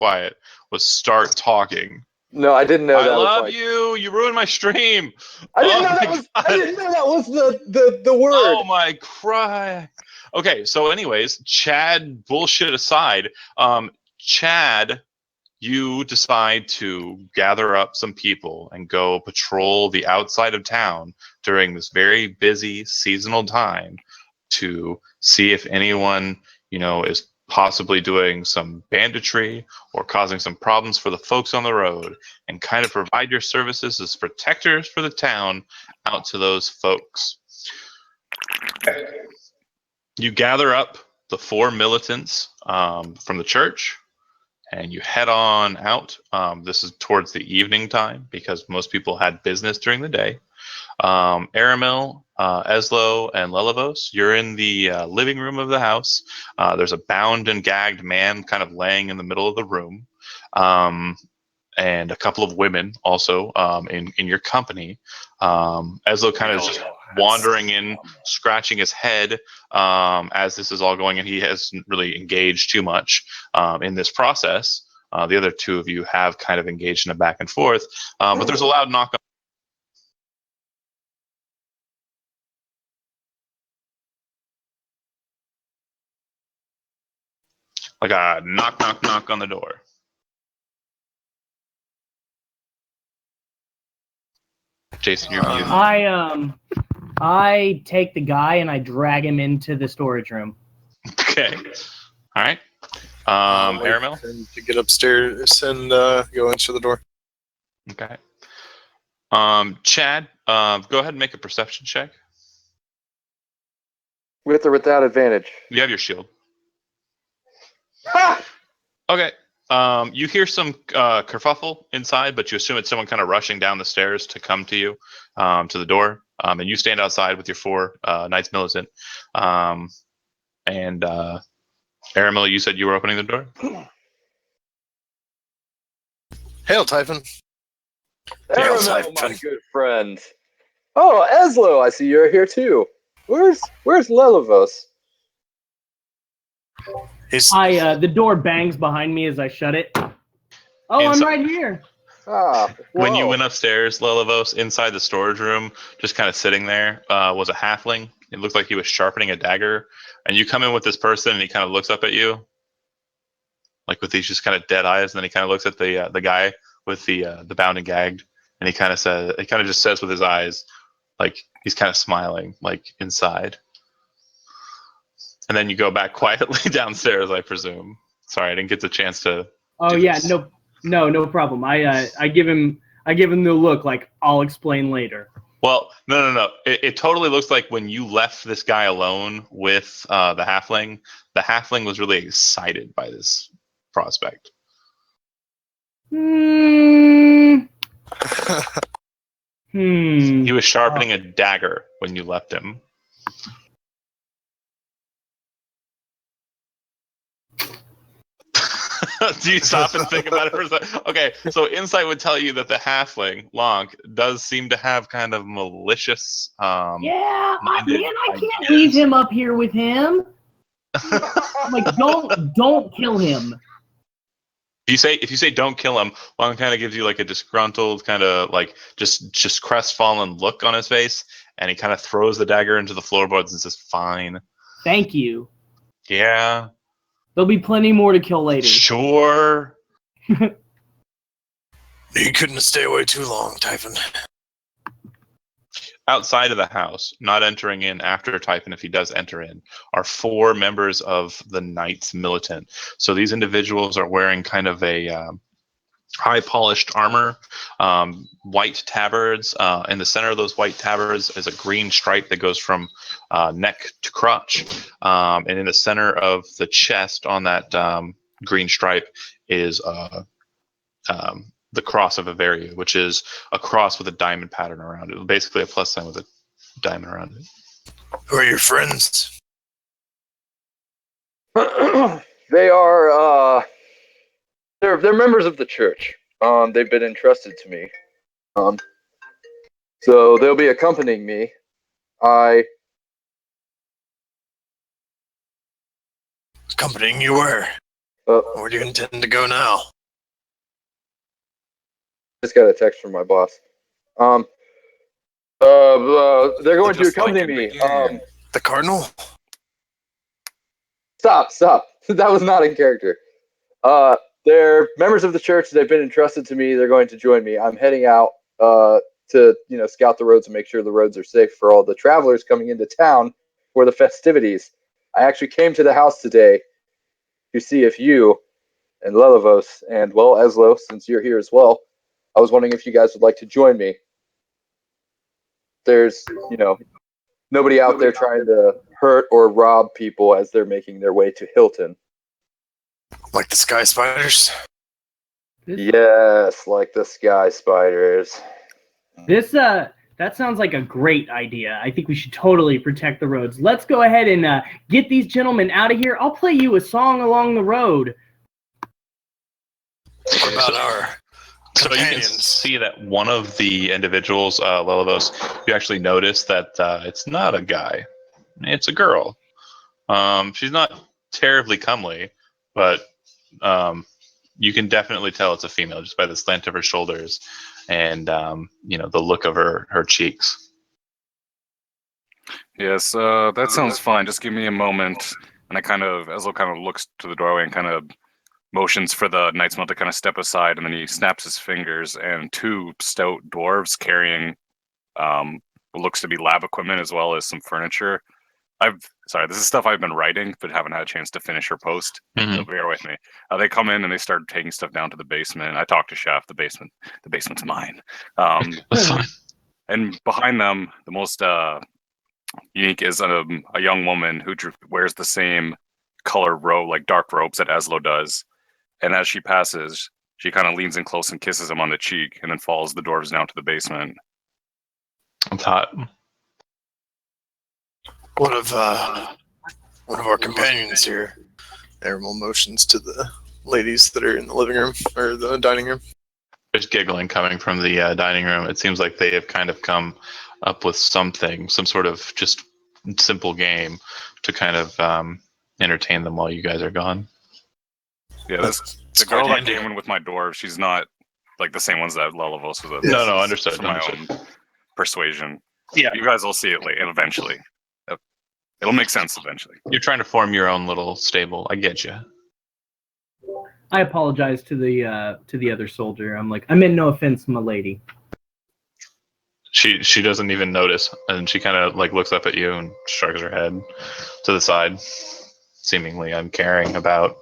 quiet was start talking. No, I didn't know I that was love like... you. You ruined my stream. I didn't know that was the word. Oh my cry. Okay, so anyways, Chad bullshit aside, Chad, you decide to gather up some people and go patrol the outside of town during this very busy seasonal time to see if anyone, is possibly doing some banditry or causing some problems for the folks on the road, and kind of provide your services as protectors for the town out to those folks. You gather up the 4 militants from the church, and you head on out. This is towards the evening time because most people had business during the day. Aramil, Eslo, and Lelevos, you're in the living room of the house. There's a bound and gagged man kind of laying in the middle of the room. And a couple of women also in your company. Eslo kind of just wandering in, scratching his head as this is all going, and he hasn't really engaged too much in this process. The other 2 of you have kind of engaged in a back and forth, but there's a loud knock on. Like a knock, knock, knock on the door. Jason, you're muted. I take the guy and I drag him into the storage room. Okay. All right. Aramil? To get upstairs and go into the door. Okay. Chad, go ahead and make a perception check. With or without advantage? You have your shield. Ha! Okay. You hear some kerfuffle inside, but you assume it's someone kind of rushing down the stairs to come to you, to the door. And you stand outside with your 4 Knights Militant. And Aramil, you said you were opening the door? Hail, Typhon. Aramil, my good friend. Oh, Eslo, I see you're here too. Where's Lelevos? The door bangs behind me as I shut it. Oh, I'm right here. When you went upstairs, Lelevos, inside the storage room, just kind of sitting there, was a halfling. It looked like he was sharpening a dagger. And you come in with this person, and he kind of looks up at you, like with these just kind of dead eyes. And then he kind of looks at the guy with the bound and gagged, and he kind of just says with his eyes, like he's kind of smiling, like inside. And then you go back quietly downstairs, I presume. Sorry, I didn't get the chance to. Oh yeah, this. No problem. I give him the look like I'll explain later. Well, no. It totally looks like when you left this guy alone with the halfling was really excited by this prospect. He was sharpening a dagger when you left him. Do you stop and think about it for a second? Okay, so insight would tell you that the halfling, Lonk, does seem to have kind of malicious... I can't leave him up here with him. Like, don't kill him. If you say don't kill him, Lonk kind of gives you like a disgruntled, kind of like just crestfallen look on his face, and he kind of throws the dagger into the floorboards and says, "Fine." Thank you. Yeah. There'll be plenty more to kill later. Sure. You couldn't stay away too long, Typhon. Outside of the house, not entering in after Typhon, if he does enter in, are 4 members of the Knights Militant. So these individuals are wearing kind of a high-polished armor, white tabards. In the center of those white tabards is a green stripe that goes from neck to crotch. And in the center of the chest on that green stripe is the cross of Averia, which is a cross with a diamond pattern around it. Basically a plus sign with a diamond around it. Who are your friends? They are, they're members of the church. They've been entrusted to me. So they'll be accompanying me. Accompanying you where? Where do you intend to go now? Just got a text from my boss. They're going to accompany me. The Cardinal? Stop. That was not in character. They're members of the church. They've been entrusted to me. They're going to join me. I'm heading out to scout the roads and make sure the roads are safe for all the travelers coming into town for the festivities. I actually came to the house today to see if you and Lelivos and, well, Eslo, since you're here as well, I was wondering if you guys would like to join me. There's, nobody out there trying to hurt or rob people as they're making their way to Hilton. Like the Sky Spiders? Yes, like the Sky Spiders. That sounds like a great idea. I think we should totally protect the roads. Let's go ahead and get these gentlemen out of here. I'll play you a song along the road. What about our So you can companions? see that one of the individuals, Lelivos, you actually notice that it's not a guy. It's a girl. She's not terribly comely, but you can definitely tell it's a female just by the slant of her shoulders and the look of her cheeks. Yes, that sounds fine. Just give me a moment. And Ezlo kind of looks to the doorway and kind of motions for the Knightsmelt to kind of step aside, and then he snaps his fingers, and two stout dwarves carrying what looks to be lab equipment as well as some furniture. This is stuff I've been writing, but haven't had a chance to finish or post. Mm-hmm. So bear with me. They come in and they start taking stuff down to the basement. I talk to Chef. The basement's mine. That's fine. And behind them, the most unique is a young woman who wears the same color robe, like dark robes that Eslo does. And as she passes, she kind of leans in close and kisses him on the cheek, and then follows the dwarves down to the basement. It's hot. One of our companions here. Airmal motions to the ladies that are in the living room or the dining room. There's giggling coming from the dining room. It seems like they have kind of come up with some sort of just simple game to kind of entertain them while you guys are gone. Yeah, the girl that came in with my dwarves, she's not like the same ones that Lelivos was with. No, understood. For my own persuasion. Yeah. You guys will see it later, eventually. It'll make sense eventually. You're trying to form your own little stable. I get you. I apologize to the other soldier. I'm like, I meant no offense, my lady. She doesn't even notice, and she kind of like looks up at you and shrugs her head to the side, seemingly uncaring about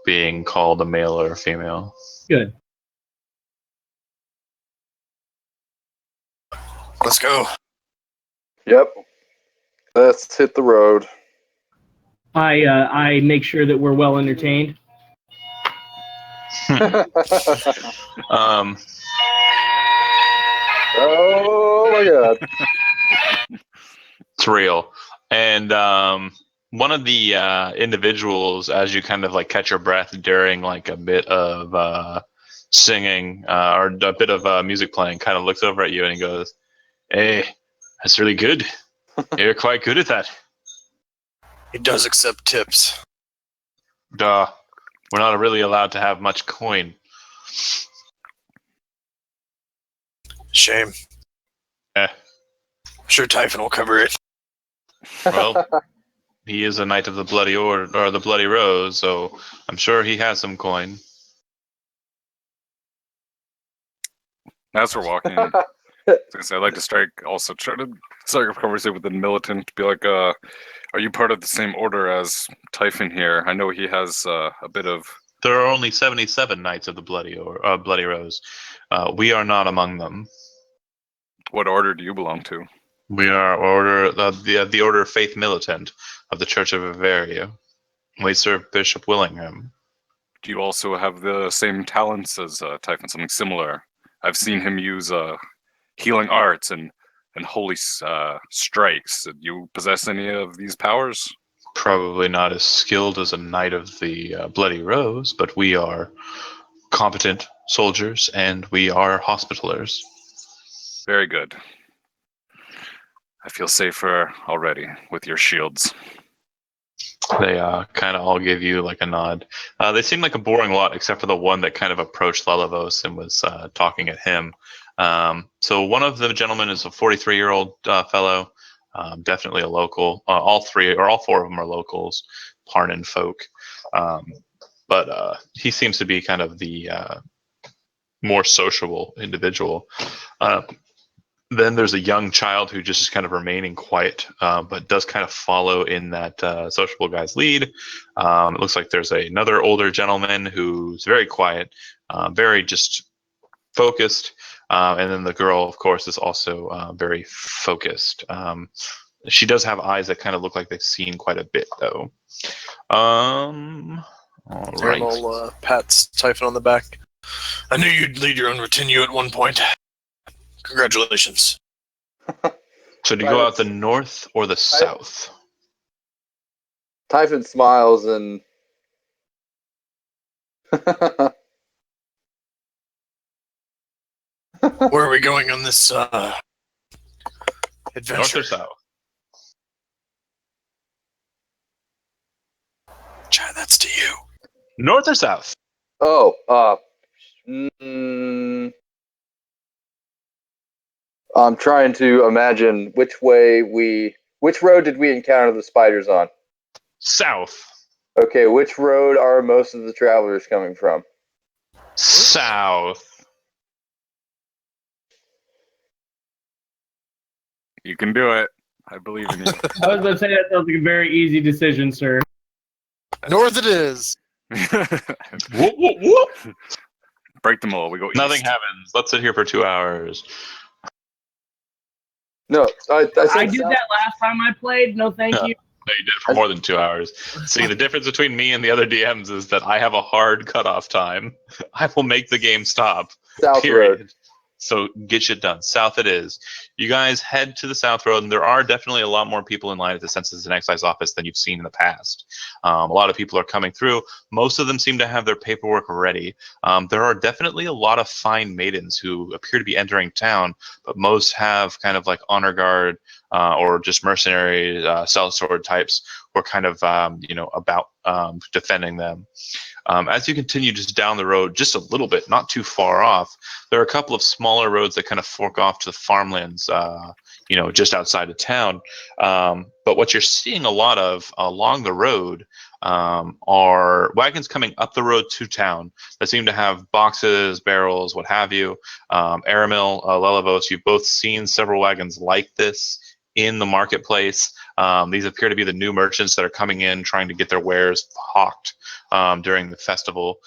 being called a male or a female. Good. Let's go. Yep. Let's hit the road. I make sure that we're well entertained. Oh my god. It's real. And one of the individuals, as you kind of like catch your breath during like a bit of singing or a bit of music playing, kind of looks over at you and he goes, "Hey, that's really good. You're quite good at that." He does accept tips. Duh. We're not really allowed to have much coin. Shame. I'm sure Typhon will cover it. Well, he is a knight of the Bloody Order or the Bloody Rose, so I'm sure he has some coin. As we're walking, I'd like to try to start a conversation with the militant. Be like, are you part of the same order as Typhon here? I know he has a bit of... There are only 77 knights of the Bloody Rose. We are not among them. What order do you belong to? We are the Order of Faith Militant of the Church of Bavaria. We serve Bishop Willingham. Do you also have the same talents as Typhon, something similar? I've seen him use healing arts and holy strikes. Do you possess any of these powers? Probably not as skilled as a knight of the Bloody Rose, but we are competent soldiers and we are hospitalers. Very good. I feel safer already with your shields. They kind of all give you like a nod. They seem like a boring lot, except for the one that kind of approached Lelavos and was talking at him. So one of the gentlemen is a 43-year-old fellow, definitely a local. All three or all four of them are locals, Parnan folk. But he seems to be kind of the more sociable individual. Then there's a young child who just is kind of remaining quiet, but does kind of follow in that sociable guy's lead. It looks like there's another older gentleman who's very quiet, very just focused. And then the girl, of course, is also very focused. She does have eyes that kind of look like they've seen quite a bit, though. All right. Thermal pats Typhon on the back. I knew you'd lead your own retinue at one point. Congratulations. So do you go out the north or the south? Typhon smiles and Where are we going on this adventure? North or south? Chad, that's to you. North or south? I'm trying to imagine which road did we encounter the spiders on? South. Okay, which road are most of the travelers coming from? South. You can do it. I believe in you. I was going to say that sounds like a very easy decision, sir. North it is. Whoop, whoop, whoop. Break the mold. We go east. Nothing happens. Let's sit here for 2 hours. No, I did that last time I played. No, thank you. No, you did it for more than 2 hours. See, the difference between me and the other DMs is that I have a hard cutoff time. I will make the game stop. South period. Road. So get shit done. South it is. You guys head to the South Road, and there are definitely a lot more people in line at the Census and Excise office than you've seen in the past. A lot of people are coming through. Most of them seem to have their paperwork ready. There are definitely a lot of fine maidens who appear to be entering town, but most have kind of like honor guard or just mercenary sellsword types who are kind of about defending them. As you continue just down the road, just a little bit, not too far off, there are a couple of smaller roads that kind of fork off to the farmlands, just outside of town. But what you're seeing a lot of along the road are wagons coming up the road to town that seem to have boxes, barrels, what have you. Aramil, Lelavos, you've both seen several wagons like this in the marketplace. These appear to be the new merchants that are coming in trying to get their wares hawked during the festival.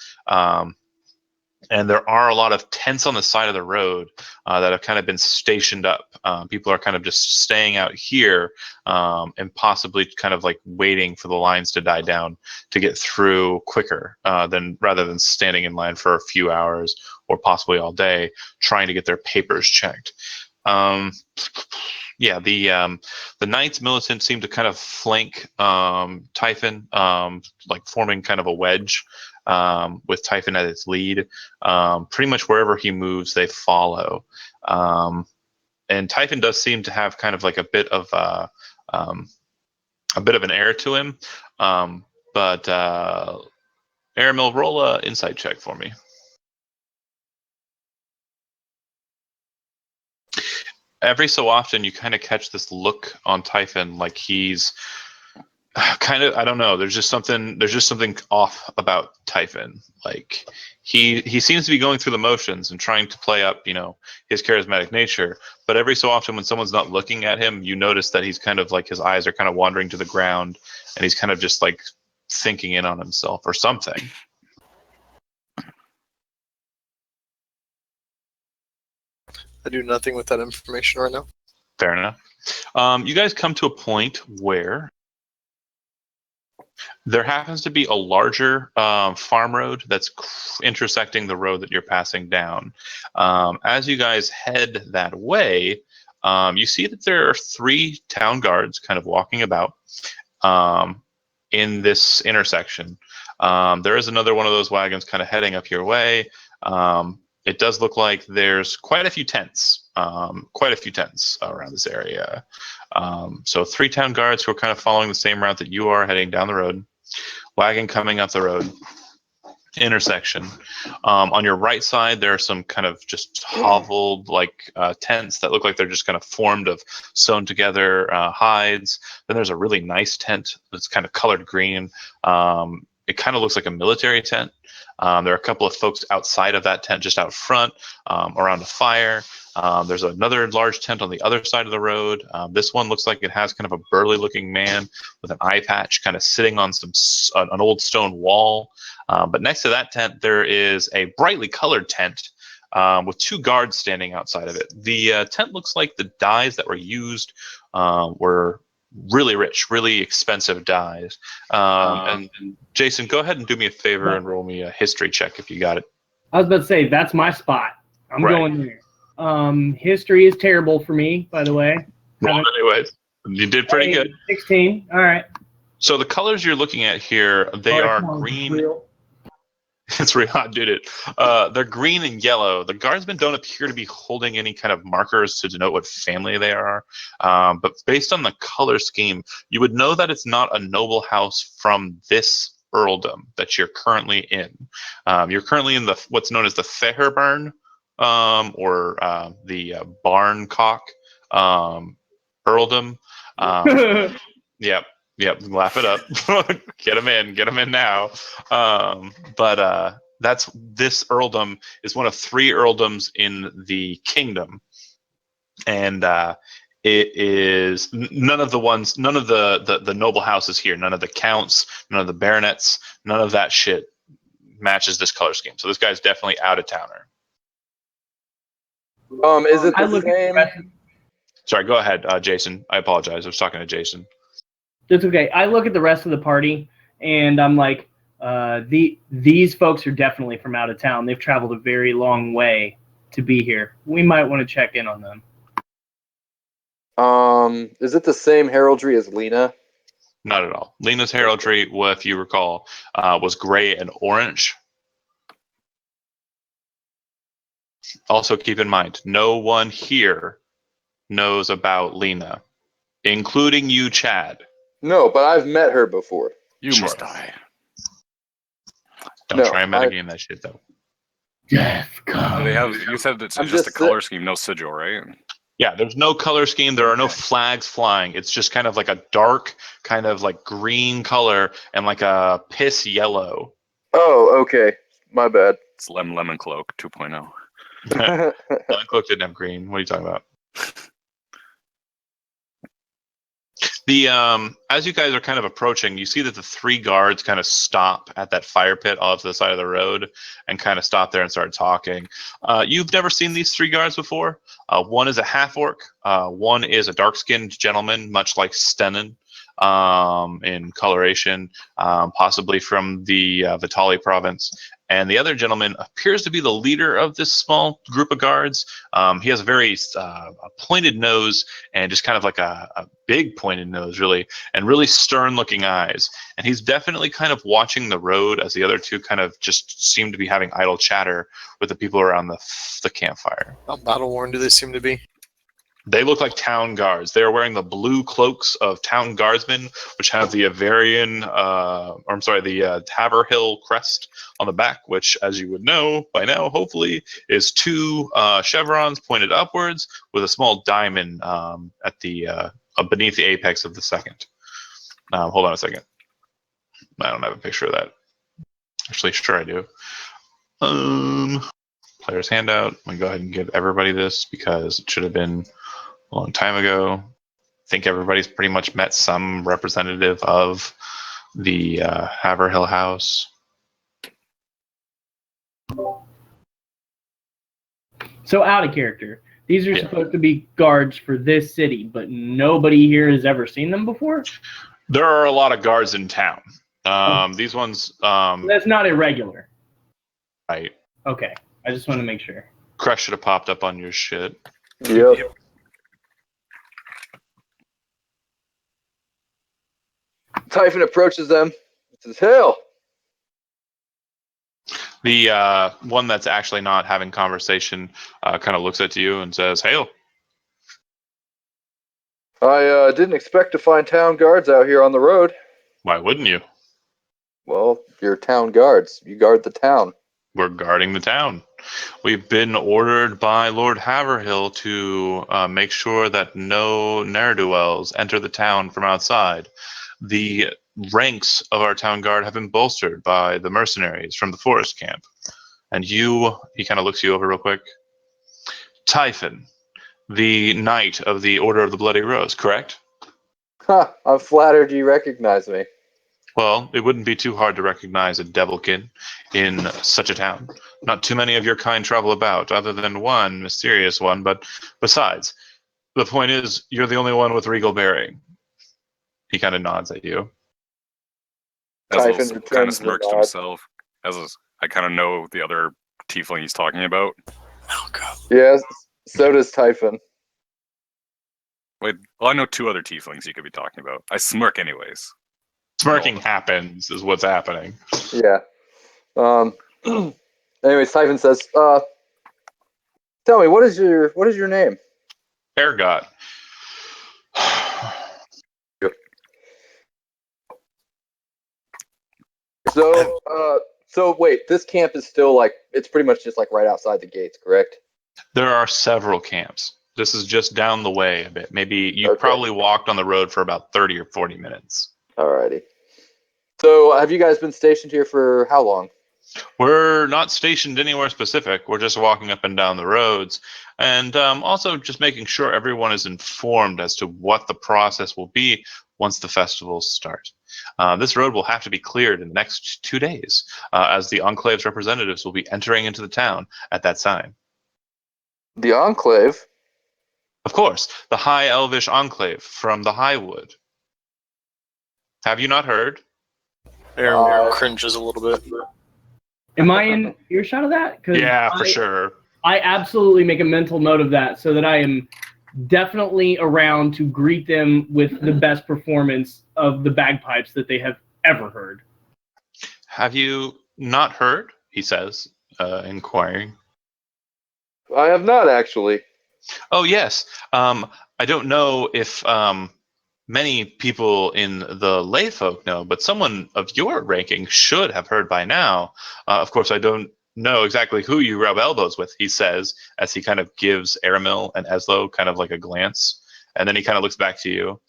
And there are a lot of tents on the side of the road that have kind of been stationed up. People are kind of just staying out here and possibly kind of like waiting for the lines to die down to get through quicker rather than standing in line for a few hours or possibly all day trying to get their papers checked. The Knights militant seem to kind of flank Typhon, like forming kind of a wedge with Typhon at its lead. Pretty much wherever he moves, they follow. And Typhon does seem to have kind of like a bit of an air to him. But Aramil, roll a insight check for me. Every so often, you kind of catch this look on Typhon, like he's kind of, I don't know. There's just something off about Typhon. Like he seems to be going through the motions and trying to play up, his charismatic nature. But every so often, when someone's not looking at him, you notice that he's kind of like his eyes are kind of wandering to the ground, and he's kind of just like thinking in on himself or something. I do nothing with that information right now. Fair enough. You guys come to a point where there happens to be a larger farm road that's intersecting the road that you're passing down. As you guys head that way, you see that there are 3 town guards kind of walking about in this intersection. There is another one of those wagons kind of heading up your way. it does look like there's quite a few tents, around this area. So 3 town guards who are kind of following the same route that you are, heading down the road. Wagon coming up the road. Intersection. On your right side, there are some kind of just hoveled tents that look like they're just kind of formed of sewn together hides. Then there's a really nice tent that's kind of colored green. It kind of looks like a military tent. There are a couple of folks outside of that tent, just out front, around a fire. There's another large tent on the other side of the road. This one looks like it has kind of a burly-looking man with an eye patch, kind of sitting on an old stone wall. But next to that tent, there is a brightly colored tent with 2 guards standing outside of it. The tent looks like the dyes that were used were really rich, really expensive dyes. And Jason, go ahead and do me a favor and roll me a history check if you got it. I was about to say, that's my spot. I'm Right. going there. History is terrible for me, by the way. Well, anyways, you did pretty good. 16. All right. So the colors you're looking at here, they are green. It's really hot, did it? They're green and yellow. The guardsmen don't appear to be holding any kind of markers to denote what family they are. But based on the color scheme, you would know that it's not a noble house from this earldom that you're currently in. You're currently in what's known as the Fairburn, or the Barncock earldom. Yep. Yep, laugh it up. Get them in now. But this earldom is one of 3 earldoms in the kingdom, and it is none of the noble houses here. None of the counts, none of the baronets, none of that shit matches this color scheme. So this guy's definitely out of towner. Is it the same? Sorry, go ahead, Jason. I apologize. I was talking to Jason. It's okay. I look at the rest of the party, and I'm like, these folks are definitely from out of town. They've traveled a very long way to be here. We might want to check in on them. Is it the same heraldry as Lena? Not at all. Lena's heraldry, well, if you recall, was gray and orange. Also, keep in mind, no one here knows about Lena, including you, Chad. No, but I've met her before. You must die. Don't try and metagame that shit, though. Death comes. They have. You said it's just a color scheme, no sigil, right? Yeah, there's no color scheme. There are no flags flying. It's just kind of like a dark, kind of like green color and like a piss yellow. Oh, okay. My bad. It's Lemon Cloak 2.0. Lemon Cloak didn't have green. What are you talking about? As you guys are kind of approaching, you see that the 3 guards kind of stop at that fire pit off to the side of the road and kind of stop there and start talking. You've never seen these 3 guards before. One is a half-orc. One is a dark-skinned gentleman, much like Stennin in coloration, possibly from the Vitali province. And the other gentleman appears to be the leader of this small group of guards. He has a very pointed nose and just kind of like a big pointed nose, really, and really stern-looking eyes. And he's definitely kind of watching the road as the other 2 kind of just seem to be having idle chatter with the people around the campfire. How battle-worn do they seem to be? They look like town guards. They are wearing the blue cloaks of town guardsmen, which have the Haverhill crest on the back, which, as you would know by now, hopefully, is 2 chevrons pointed upwards with a small diamond at the beneath the apex of the second. Hold on a second. I don't have a picture of that. Actually, sure I do. Player's handout. Let me go ahead and give everybody this because it should have been a long time ago. I think everybody's pretty much met some representative of the Haverhill House. So out of character. These are supposed to be guards for this city, but nobody here has ever seen them before? There are a lot of guards in town. These ones... That's not irregular. Right. Okay. I just want to make sure. Crush should have popped up on your shit. Yep. Typhon approaches them. Says, "Hell." The one that's actually not having conversation kind of looks at you and says, "Hail." I didn't expect to find town guards out here on the road. Why wouldn't you? Well, you're town guards. You guard the town. We're guarding the town. We've been ordered by Lord Haverhill to make sure that no ne'er-do-wells enter the town from outside. The ranks of our town guard have been bolstered by the mercenaries from the forest camp. And you, he kind of looks you over real quick. Typhon, the knight of the Order of the Bloody Rose, correct? Ha! I'm flattered you recognize me. Well, it wouldn't be too hard to recognize a devilkin in such a town. Not too many of your kind travel about, other than one mysterious one, but besides, the point is, you're the only one with regal bearing. He kind of nods at you. Typhon Ezra's kind of returns the smirks to nod. himself. I kind of know the other tiefling he's talking about. Oh god. Yes, so does Typhon. Wait, well, I know two other tieflings you could be talking about. I smirk anyways. Smirking happens, is what's happening. Yeah. Anyways, Typhon says, tell me, what is your name? Ergot. So wait, this camp is still like, it's pretty much just like right outside the gates, correct? There are several camps. This is just down the way a bit. Maybe you Okay. probably walked on the road for about 30 or 40 minutes. Alrighty. So have you guys been stationed here for how long? We're not stationed anywhere specific. We're just walking up and down the roads, and also just making sure everyone is informed as to what the process will be once the festivals start. This road will have to be cleared in the next 2 days, as the Enclave's representatives will be entering into the town at that time. The Enclave? Of course, the High Elvish Enclave from the Highwood. Have you not heard? Aaron cringes a little bit. Am I in earshot of that? 'Cause Yeah, for sure. I absolutely make a mental note of that so that I am definitely around to greet them with the best performance of the bagpipes that they have ever heard. Have you not heard? He says, inquiring. I have not actually. Oh, yes. I don't know if many people in the lay folk know, but someone of your ranking should have heard by now. Of course, I don't know exactly who you rub elbows with, he says, as he kind of gives Aramil and Eslo kind of like a glance. And then he kind of looks back to you.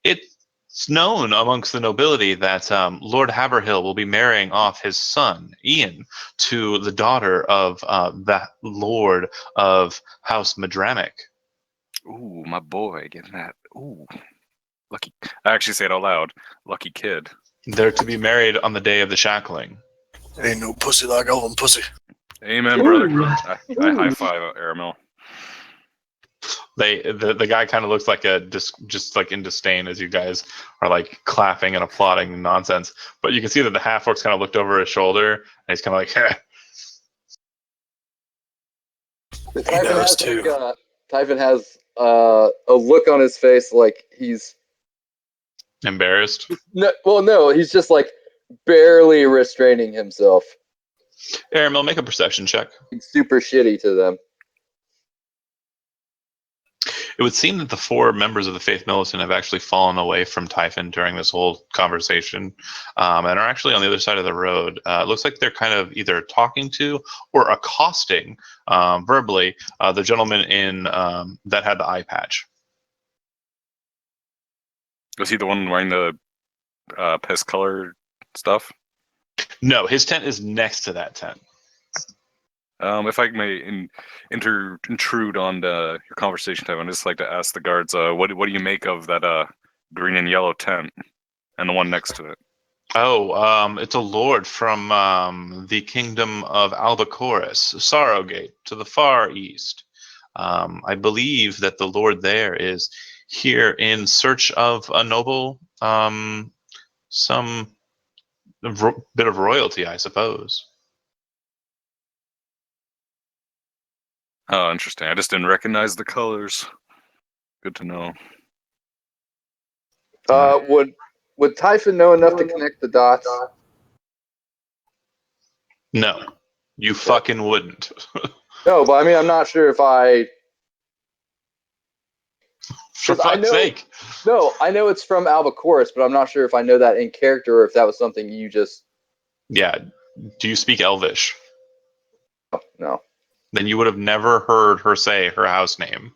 It's known amongst the nobility that Lord Haverhill will be marrying off his son, Ian, to the daughter of the Lord of House Madramic. Ooh, my boy, getting that. Ooh, lucky. I actually say it out loud. Lucky kid. They're to be married on the day of the shackling. Ain't no pussy like Owen pussy. Amen, brother. Ooh. I high five Aramil. The guy kind of looks like just like in disdain as you guys are like clapping and applauding nonsense. But you can see that the half orc's kind of looked over his shoulder and he's kind of like, heh. He knows too. Typhon has a look on his face like he's Embarrassed. no, he's just like barely restraining himself. Aramil, make a perception check. He's super shitty to them. It would seem that the 4 members of the Faith Militant have actually fallen away from Typhon during this whole conversation, and are actually on the other side of the road. It looks like they're kind of either talking to or accosting verbally the gentleman in that had the eye patch. Was he the one wearing the piss color stuff? No, his tent is next to that tent. If I may intrude on your conversation time, I'd just like to ask the guards, what do you make of that green and yellow tent and the one next to it? Oh, it's a lord from the kingdom of Albacoris, Sorrowgate, to the far east. I believe that the lord there is here in search of a noble, some bit of royalty, I suppose. Oh, interesting. I just didn't recognize the colors. Good to know. Would Typhon know enough to connect the dots? No, you fucking wouldn't. No, but I mean, I'm not sure if I. For 'Cause I fuck's know- sake. No, I know it's from Albacoris, but I'm not sure if I know that in character or if that was something you just. Yeah. Do you speak Elvish? No. Then you would have never heard her say her house name.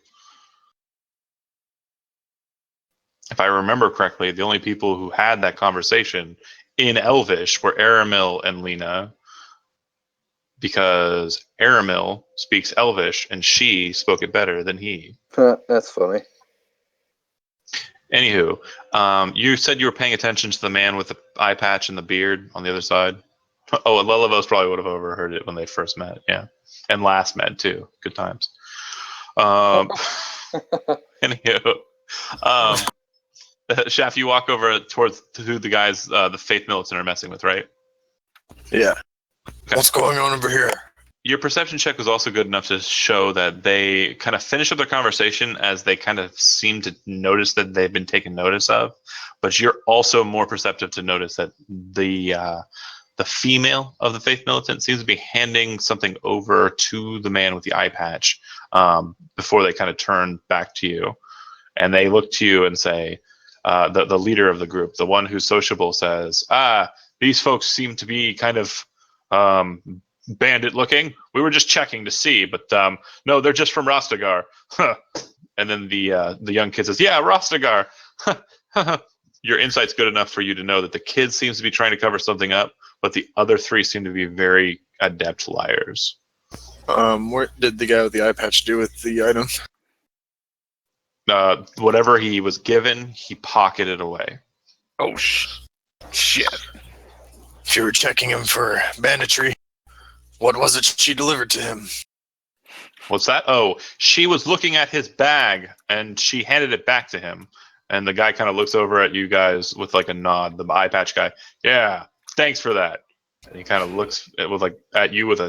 If I remember correctly, the only people who had that conversation in Elvish were Aramil and Lena, because Aramil speaks Elvish and she spoke it better than he. That's funny. Anywho, you said you were paying attention to the man with the eye patch and the beard on the other side. Oh, and Lelivos probably would have overheard it when they first met, yeah. And last met, too. Good times. Anywho, Shaft, you walk over towards who the guys, the Faith Militant, are messing with, right? Yeah. Okay. What's going on over here? Your perception check was also good enough to show that they kind of finish up their conversation as they kind of seem to notice that they've been taken notice of. But you're also more perceptive to notice that the female of the Faith Militant seems to be handing something over to the man with the eye patch before they kind of turn back to you. And they look to you and say, the leader of the group, the one who's sociable, says, these folks seem to be kind of bandit looking. We were just checking to see, but no, they're just from Rostagar. And then the young kid says, yeah, Rostagar. Your insight's good enough for you to know that the kid seems to be trying to cover something up, but the other three seem to be very adept liars. What did the guy with the eye patch do with the item? Whatever he was given, he pocketed away. Oh, shit. If you were checking him for banditry, what was it she delivered to him? What's that? Oh, she was looking at his bag, and she handed it back to him. And the guy kind of looks over at you guys with like a nod. The eye patch guy, yeah, thanks for that. And he kind of looks at you with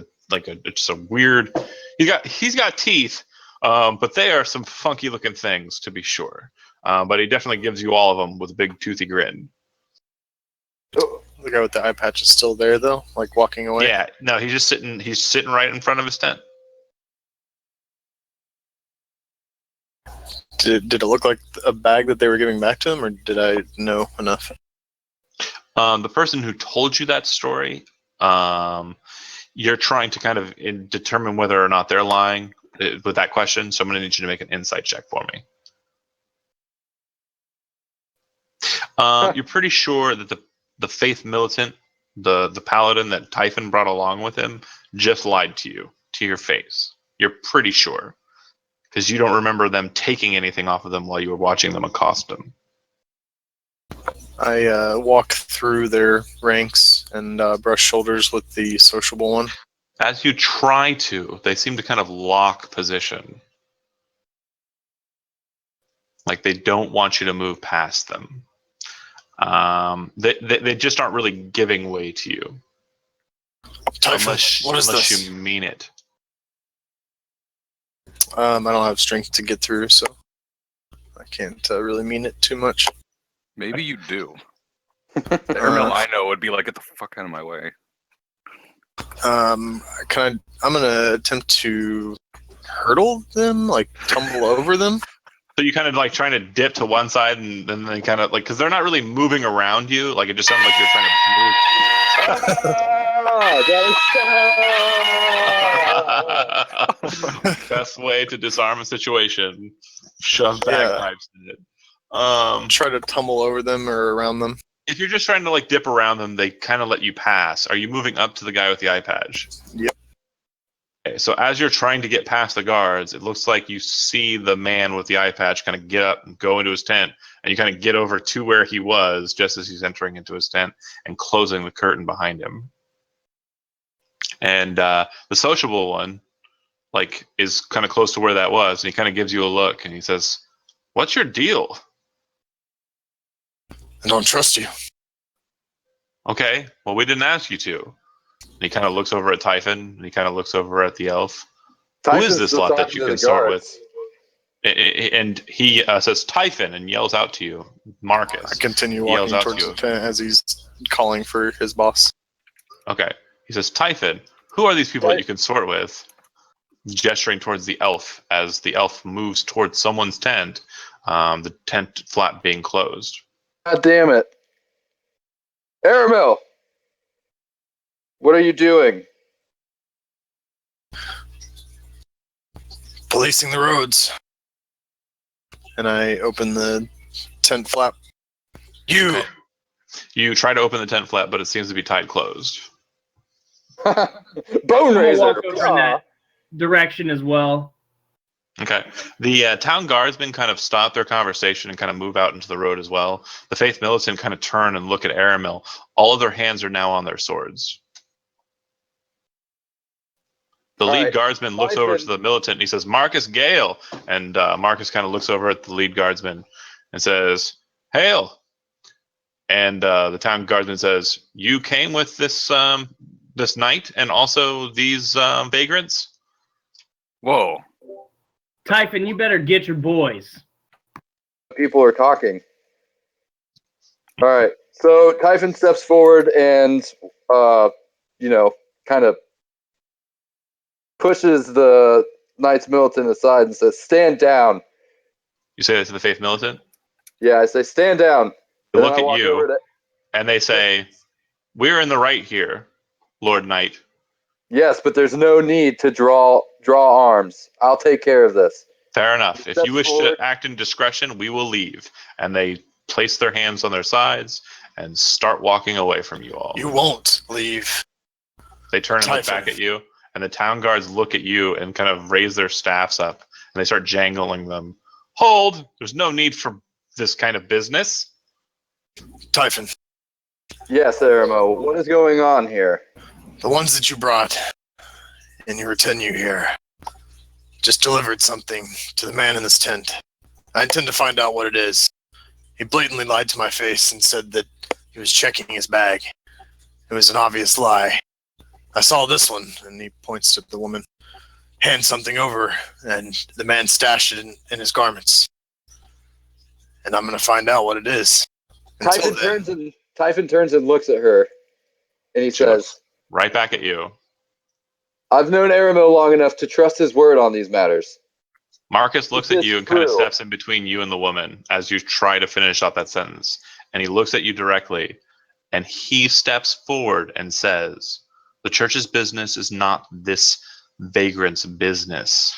just a weird. He's got teeth, but they are some funky looking things to be sure. But he definitely gives you all of them with a big toothy grin. The guy with the eye patch is still there, though, like walking away. Yeah, no, he's just sitting. He's sitting right in front of his tent. Did it look like a bag that they were giving back to him, or did I know enough? The person who told you that story, you're trying to kind of determine whether or not they're lying with that question. So I'm going to need you to make an insight check for me. You're pretty sure that the Faith Militant, the paladin that Typhon brought along with him, just lied to you, to your face. You're pretty sure. Because you don't remember them taking anything off of them while you were watching them accost them. I walk through their ranks and brush shoulders with the sociable one. As you try to, they seem to kind of lock position. Like they don't want you to move past them. They just aren't really giving way to you. Typhon, what is unless this? you mean it. I don't have strength to get through, so I can't really mean it too much. Maybe you do. Ermil, I know, would be like, get the fuck out of my way. I'm gonna attempt to hurdle them, like tumble over them. So you kind of like trying to dip to one side and then they kind of like, because they're not really moving around you. Like it just sounds like you're trying to move. Best way to disarm a situation: shove bagpipes in it. Try to tumble over them or around them. If you're just trying to like dip around them, they kind of let you pass. Are you moving up to the guy with the eye patch? Yep. Okay, so as you're trying to get past the guards, it looks like you see the man with the eye patch kind of get up and go into his tent, and you kind of get over to where he was just as he's entering into his tent and closing the curtain behind him. And the sociable one, like, is kind of close to where that was, and he kind of gives you a look, and he says, "What's your deal?" I don't trust you. Okay, well, we didn't ask you to. And he kind of looks over at Typhon, and he kind of looks over at the elf. Typhon's Who is this still lot that talking you to the consort guards. with? And he says Typhon and yells out to you, Marcus. I continue He yells walking out to towards you. the tent as he's calling for his boss. Okay. He says, Typhon, who are these people that you consort with? Gesturing towards the elf as the elf moves towards someone's tent, the tent flap being closed. God damn it. Aramil! What are you doing? Policing the roads. And I open the tent flap. You! Okay. You try to open the tent flap, but it seems to be tied closed. Bone I'm gonna razor. walk over in that direction as well. Okay. The town guardsmen kind of stop their conversation and kind of move out into the road as well. The Faith Militant kind of turn and look at Aramil. All of their hands are now on their swords. The lead guardsman looks over to the militant and he says, Marcus Gale. And Marcus kind of looks over at the lead guardsman and says, Hail. And the town guardsman says, you came with this this knight and also these vagrants? Whoa. Typhon, you better get your boys. People are talking. All right. So Typhon steps forward and, kind of pushes the Knights Militant aside and says, stand down. You say that to the Faith Militant? Yeah, I say, stand down. They look I at walk you over to- and they say, we're in the right here, Lord Knight. Yes, but there's no need to draw arms. I'll take care of this. Fair enough. If you wish forward. to act in discretion, we will leave. And they place their hands on their sides and start walking away from you all. You won't leave. They turn and look Typhon. back at you, and the town guards look at you and kind of raise their staffs up, and they start jangling them. Hold! There's no need for this kind of business. Typhon, Yes, Aramo. What is going on here? the ones that you brought in your retinue here just delivered something to the man in this tent. I intend to find out what it is. He blatantly lied to my face and said that he was checking his bag. It was an obvious lie. I saw this one, and he points to the woman, hand something over, and the man stashed it in his garments. And I'm going to find out what it is. Until then, Typhon turns and looks at her, and he says, Right back at you. I've known Aramil long enough to trust his word on these matters. Marcus looks at you and kind of true? steps in between you and the woman as you try to finish up that sentence. And he looks at you directly, and he steps forward and says, the church's business is not this vagrant's business.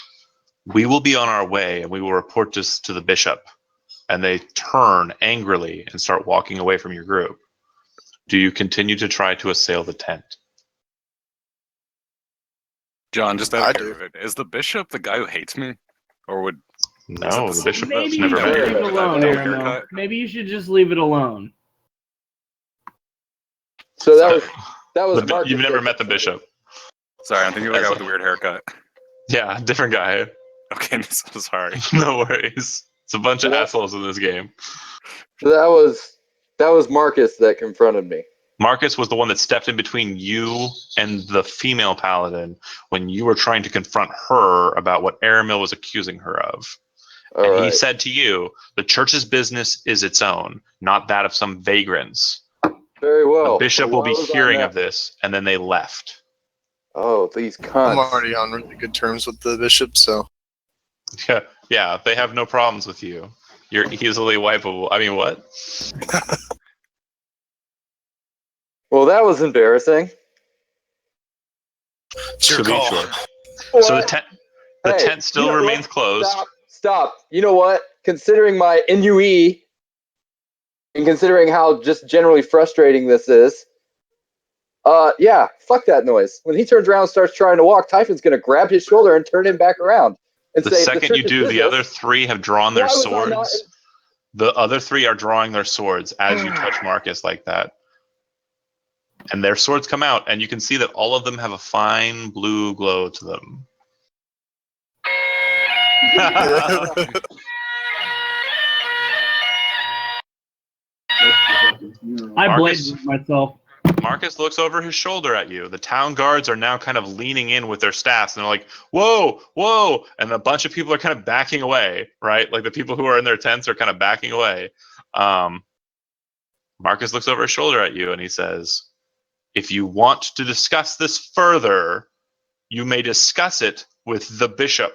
We will be on our way, and we will report this to the bishop. And they turn angrily and start walking away from your group. Do you continue to try to assail the tent? John, just out I of do. curiosity, is the bishop the guy who hates me? Or would... No, the bishop has Maybe you never should met leave you. it alone, No Aramo. haircut. Maybe you should just leave it alone. So that was Marcus. You've never met the bishop. Sorry, I'm thinking of the guy with the weird haircut. Yeah, different guy. Okay, so sorry. No worries. It's a bunch of Yeah. assholes in this game. So that was Marcus that confronted me. Marcus was the one that stepped in between you and the female paladin when you were trying to confront her about what Aramil was accusing her of. All and right. he said to you, the church's business is its own, not that of some vagrants. Very well. The bishop So will be why was I hearing not- of this, and then they left. Oh, these I'm cunts. already on really good terms with the bishop, so Yeah, they have no problems with you. You're easily wipeable. I mean, what? Well, that was embarrassing. it's your To be call. sure. What? So the Hey, tent still you know remains what? closed. Stop. You know what? Considering my NUE and considering how just generally frustrating this is, yeah, fuck that noise. When he turns around and starts trying to walk, Typhon's going to grab his shoulder and turn him back around and The say, second you church's do, the business- other three have drawn their Why was I not- swords. The other three are drawing their swords as you touch Marcus like that. And their swords come out, and you can see that all of them have a fine blue glow to them. I Marcus- bladed myself. Marcus looks over his shoulder at you. The town guards are now kind of leaning in with their staffs, and they're like, whoa, whoa. And a bunch of people are kind of backing away, right? Like the people who are in their tents are kind of backing away. Marcus looks over his shoulder at you, and he says, If you want to discuss this further, you may discuss it with the bishop.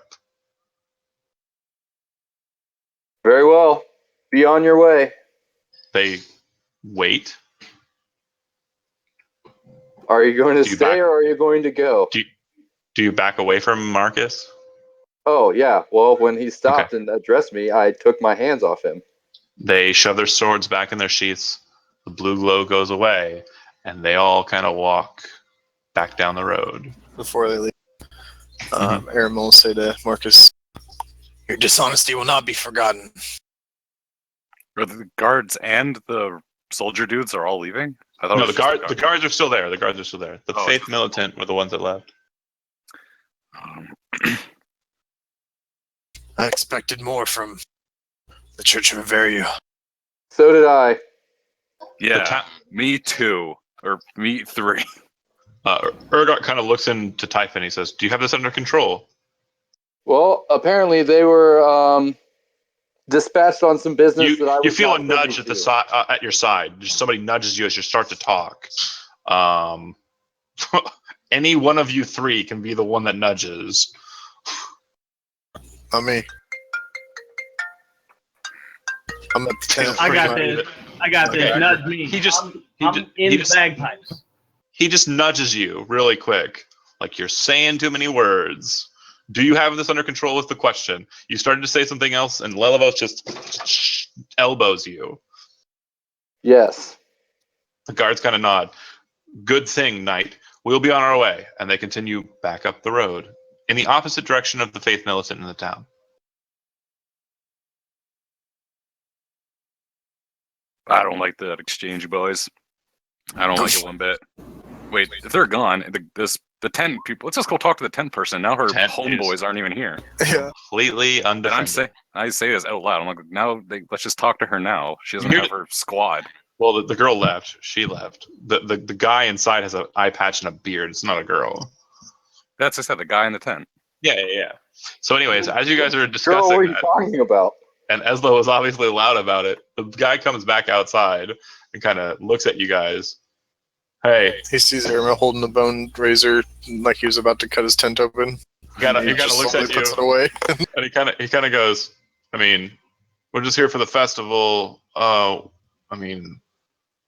Very well. Be on your way. They wait. Are you going to Do you stay back- or are you going to go? Do you back away from Marcus? Oh, yeah. Well, when he stopped and addressed me, I took my hands off him. They shove their swords back in their sheaths. The blue glow goes away, and they all kind of walk back down the road. Before they leave, Aram will say to Marcus, "Your dishonesty will not be forgotten." Are the guards and the soldier dudes are all leaving? I thought No, it was the just guards are still there. The guards are still there. The Oh, faith militant were the ones that left. I expected more from the Church of Averio. So did I. Yeah, me too. Or me three. Urgot kind of looks into Typhon. He says, "Do you have this under control?" Well, apparently they were dispatched on some business that I was You feel not a privy nudge at the to. side, at your side. Just somebody nudges you as you start to talk. Any one of you three can be the one that nudges. Not me. I'm at the tent. I got this. I got this. Okay. Nudge me. I'm in the bagpipes. He just nudges you really quick, like you're saying too many words. Do you have this under control? Is the question. You started to say something else, and Lelevos just elbows you. Yes. The guards kind of nod. Good thing, knight. We'll be on our way. And they continue back up the road in the opposite direction of the faith militant in the town. I don't like that exchange, boys. I don't like it one bit. Wait, if they're gone, the 10 people. Let's just go talk to the 10 person. Now her 10 homeboys is- aren't even here. Yeah. Completely And undefended. I say this out loud. I'm like, now let's just talk to her now. She doesn't You're- have her squad. Well, the girl left. She left. The guy inside has an eye patch and a beard. It's not a girl. That's I said, the guy in the tent. Yeah. So, anyways, as you guys are Girl, discussing what are you that, talking about? and Eslo was obviously loud about it, the guy comes back outside and kind of looks at you guys. Hey, He sees Aram holding the bone razor like he was about to cut his tent open. he kind of just looks slowly at you, puts it away. and he kind of goes, I mean, we're just here for the festival. I mean,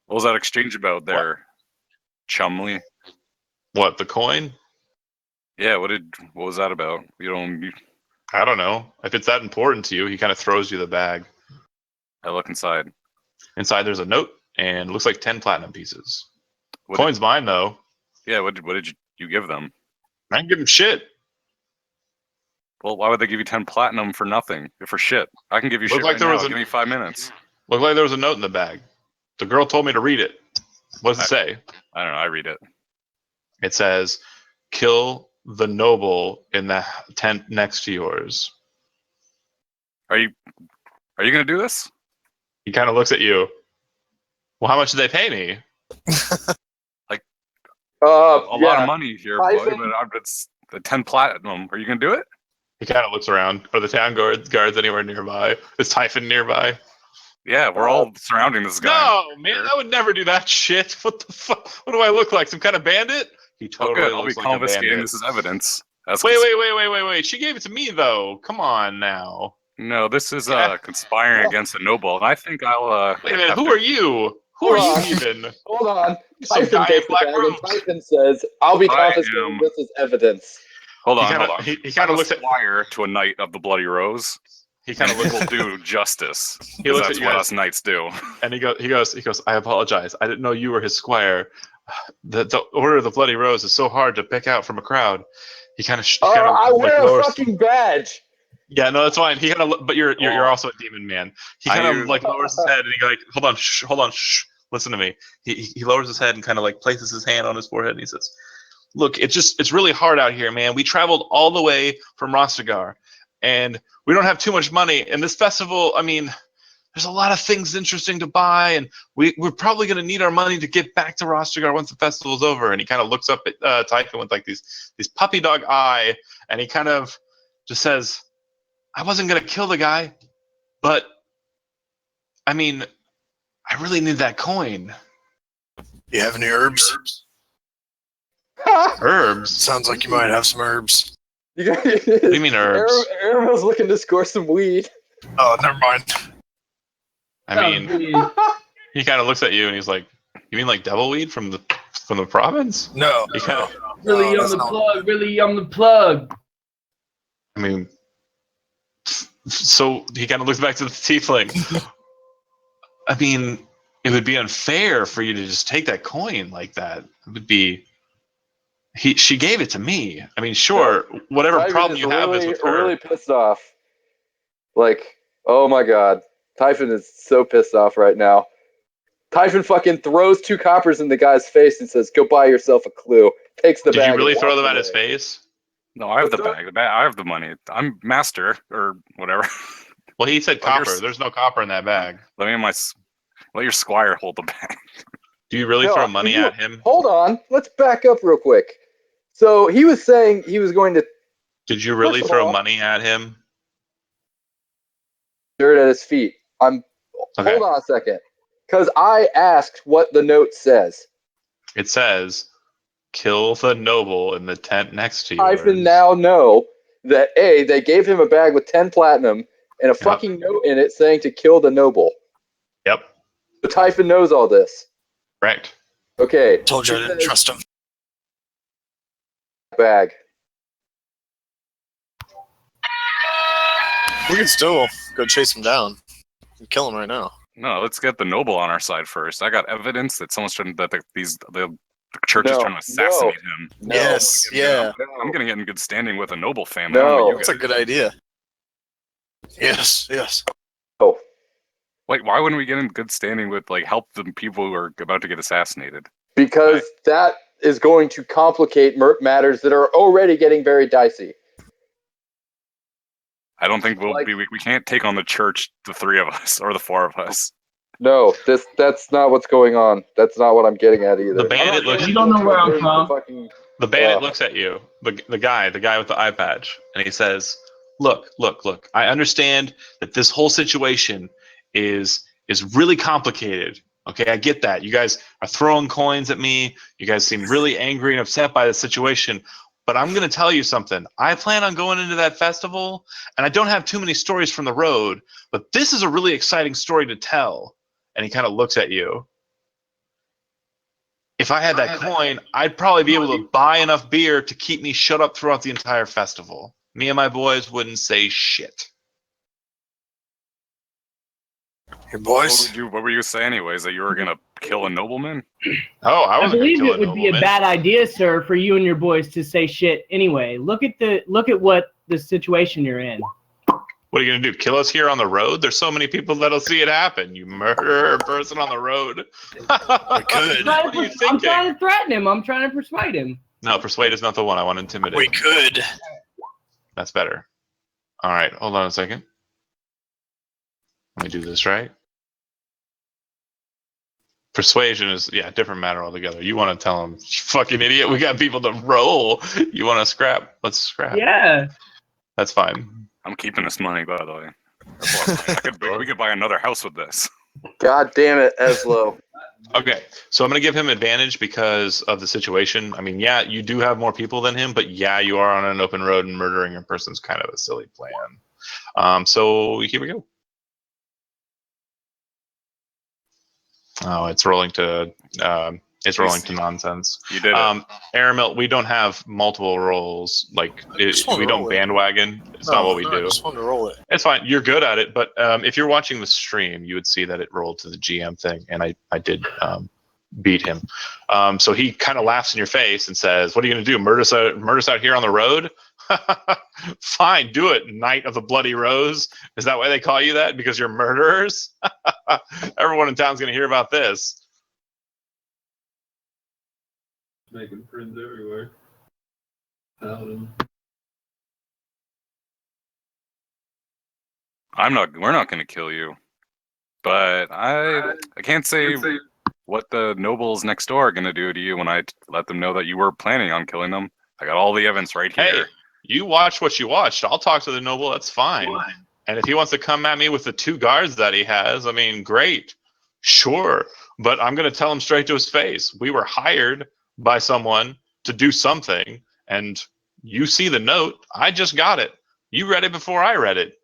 What was that exchange about there, Chumley? what, the coin? Yeah, what was that about? I don't know. If it's that important to you, he kind of throws you the bag. I look inside. Inside there's a note, and it looks like 10 platinum pieces. What Coin's mine, though. what did you give them? I didn't give him shit. Well, why would they give you 10 platinum for nothing? For shit. I can give you Looked shit like right there now. was a- Give me 5 minutes. Looked like there was a note in the bag. The girl told me to read it. What does it say? I don't know. I read it. It says, kill the noble in the tent next to yours. Are you gonna do this? He kind of looks at you. Well, how much did they pay me? A lot of money here, boy, Typhon? but it's the 10 platinum. Are you gonna do it? He kind of looks around. Are the town guards anywhere nearby? Is Typhon nearby? Yeah, we're all surrounding this guy. No, man, I would never do that shit. What the fuck? What do I look like? Some kind of bandit? He Oh, totally good. I'll be looks like a confiscating bandit. this as evidence. That's Wait. She gave it to me, though. Come on now. No, this is Yeah. conspiring against a noble, and I think I'll. Wait a minute. have Who to- are you? Who Hold are on. you even? Hold on. Some Typhon guy in takes the black bag and robes. Typhon says, I'll be I confiscating am- this as evidence. Hold He on, kinda- hold on. he I'm kinda a looks at- squire to a knight of the Bloody Rose. He kind of looks will do justice. He 'Cause looks that's at you what guys. us knights do. and he goes. I apologize. I didn't know you were his squire. The Order of the Bloody Rose is so hard to pick out from a crowd. He kind of. I wear a lowers. fucking badge. Yeah, no, that's fine. He kind of, but you're also a demon man. He kind of like lowers his head and he like, hold on, shh, listen to me. He lowers his head and kind of like places his hand on his forehead and he says, "Look, it's really hard out here, man. We traveled all the way from Rostigar, and we don't have too much money. And this festival, I mean, there's a lot of things interesting to buy, and we're probably going to need our money to get back to Rostigar once the festival's over." And he kind of looks up at Typhon with like these puppy dog eye, and he kind of just says, "I wasn't going to kill the guy, but I mean, I really need that coin." You have any herbs? Herbs? Sounds like you might have some herbs. What do you mean herbs? Aramel's looking to score some weed. Oh, never mind. I mean, he kind of looks at you and he's like, "You mean like devil weed from the province?" No. He kind of, Really on the plug. Really on the plug. I mean, so he kind of looks back to the tiefling. I mean, it would be unfair for you to just take that coin like that. It would be. She gave it to me. I mean, sure, whatever Typhon problem is you have is really, with her. really pissed off. Like, oh my god. Typhon is so pissed off right now. Typhon fucking throws 2 coppers in the guy's face and says, "Go buy yourself a clue." Takes the Did bag. you really and throw walks them at away. his face? No, I have the What's up? bag. I have the money. I'm master or whatever. Well, he said Well, copper. There's no copper in that bag. Let your squire hold the bag. Do you really No, throw money at him? Hold on. Let's back up real quick. So he was saying he was going to Did you really First of throw all- money at him? dirt at his feet. Okay. Hold on a second. Because I asked what the note says. It says, "Kill the noble in the tent next to I yours." even now know that A, they gave him a bag with 10 platinum and a fucking note in it saying to kill the noble. Yep. The Typhon knows all this. Correct. Okay. Told you I It didn't says trust him. bag. We can still go chase him down and kill him right now. No, let's get the noble on our side first. I got evidence that someone's trying the church is No, trying to assassinate him. No. Yes, yeah. I'm gonna get in good standing with a noble family. No. I don't know about you That's a guys. good idea. Yes, yes. Oh. Like, why wouldn't we get in good standing with help the people who are about to get assassinated? Because that is going to complicate matters that are already getting very dicey. I don't think Like- we can't take on the church, the 3 of us or the 4 of us. No, that's not what's going on. That's not what I'm getting at either. The bandit looks. You don't know where I'm from. The bandit looks at you. The guy with the eye patch, and he says, "Look. I understand that this whole situation is really complicated. Okay, I get that. You guys are throwing coins at me. You guys seem really angry and upset by the situation. But I'm going to tell you something. I plan on going into that festival, and I don't have too many stories from the road, but this is a really exciting story to tell." And he kind of looks at you. If I had that coin, I'd probably be able to buy enough beer to keep me shut up throughout the entire festival. Me and my boys wouldn't say shit. Your boys? What were you saying anyways? That you were gonna kill a nobleman? Oh, I I wasn't believe gonna it kill would be a nobleman. bad idea, sir, for you and your boys to say shit anyway. Look at what the situation you're in. What are you gonna do? Kill us here on the road? There's so many people that'll see it happen. You murder a person on the road. We could. What are you I'm thinking? trying to threaten him. I'm trying to persuade him. No, persuade is not the one. I want to intimidate. We could. That's better. All right, hold on a second. Let me do this right. Persuasion is, a different matter altogether. You want to tell him, "You fucking idiot, we got people to roll. You want to scrap? Let's scrap." Yeah. That's fine. I'm keeping this money, by the way. We could buy another house with this. God damn it, Eslo. Okay, so I'm going to give him advantage because of the situation. I mean, yeah, you do have more people than him, but yeah, you are on an open road and murdering a person's kind of a silly plan. So here we go. Oh, it's rolling to nonsense. You did it. Aramil, we don't have multiple rolls. just wanna We don't roll it. bandwagon. It's not what we I do. just wanted to roll it. It's fine. You're good at it, but if you're watching the stream, you would see that it rolled to the GM thing, and I did beat him. So he kind of laughs in your face and says, "What are you going to do? Murder us out here on the road? Fine, do it, Knight of the Bloody Rose. Is that why they call you that? Because you're murderers? Everyone in town's going to hear about this." Making friends everywhere. We're not gonna kill you. But I can't say what the nobles next door are gonna do to you when I let them know that you were planning on killing them. I got all the evidence right Hey, here. you watch what you watched. I'll talk to the noble. That's fine. And if he wants to come at me with the 2 guards that he has, I mean, great. Sure. But I'm going to tell him straight to his face. We were hired by someone to do something, and you see the note. I just got it. You read it before I read it.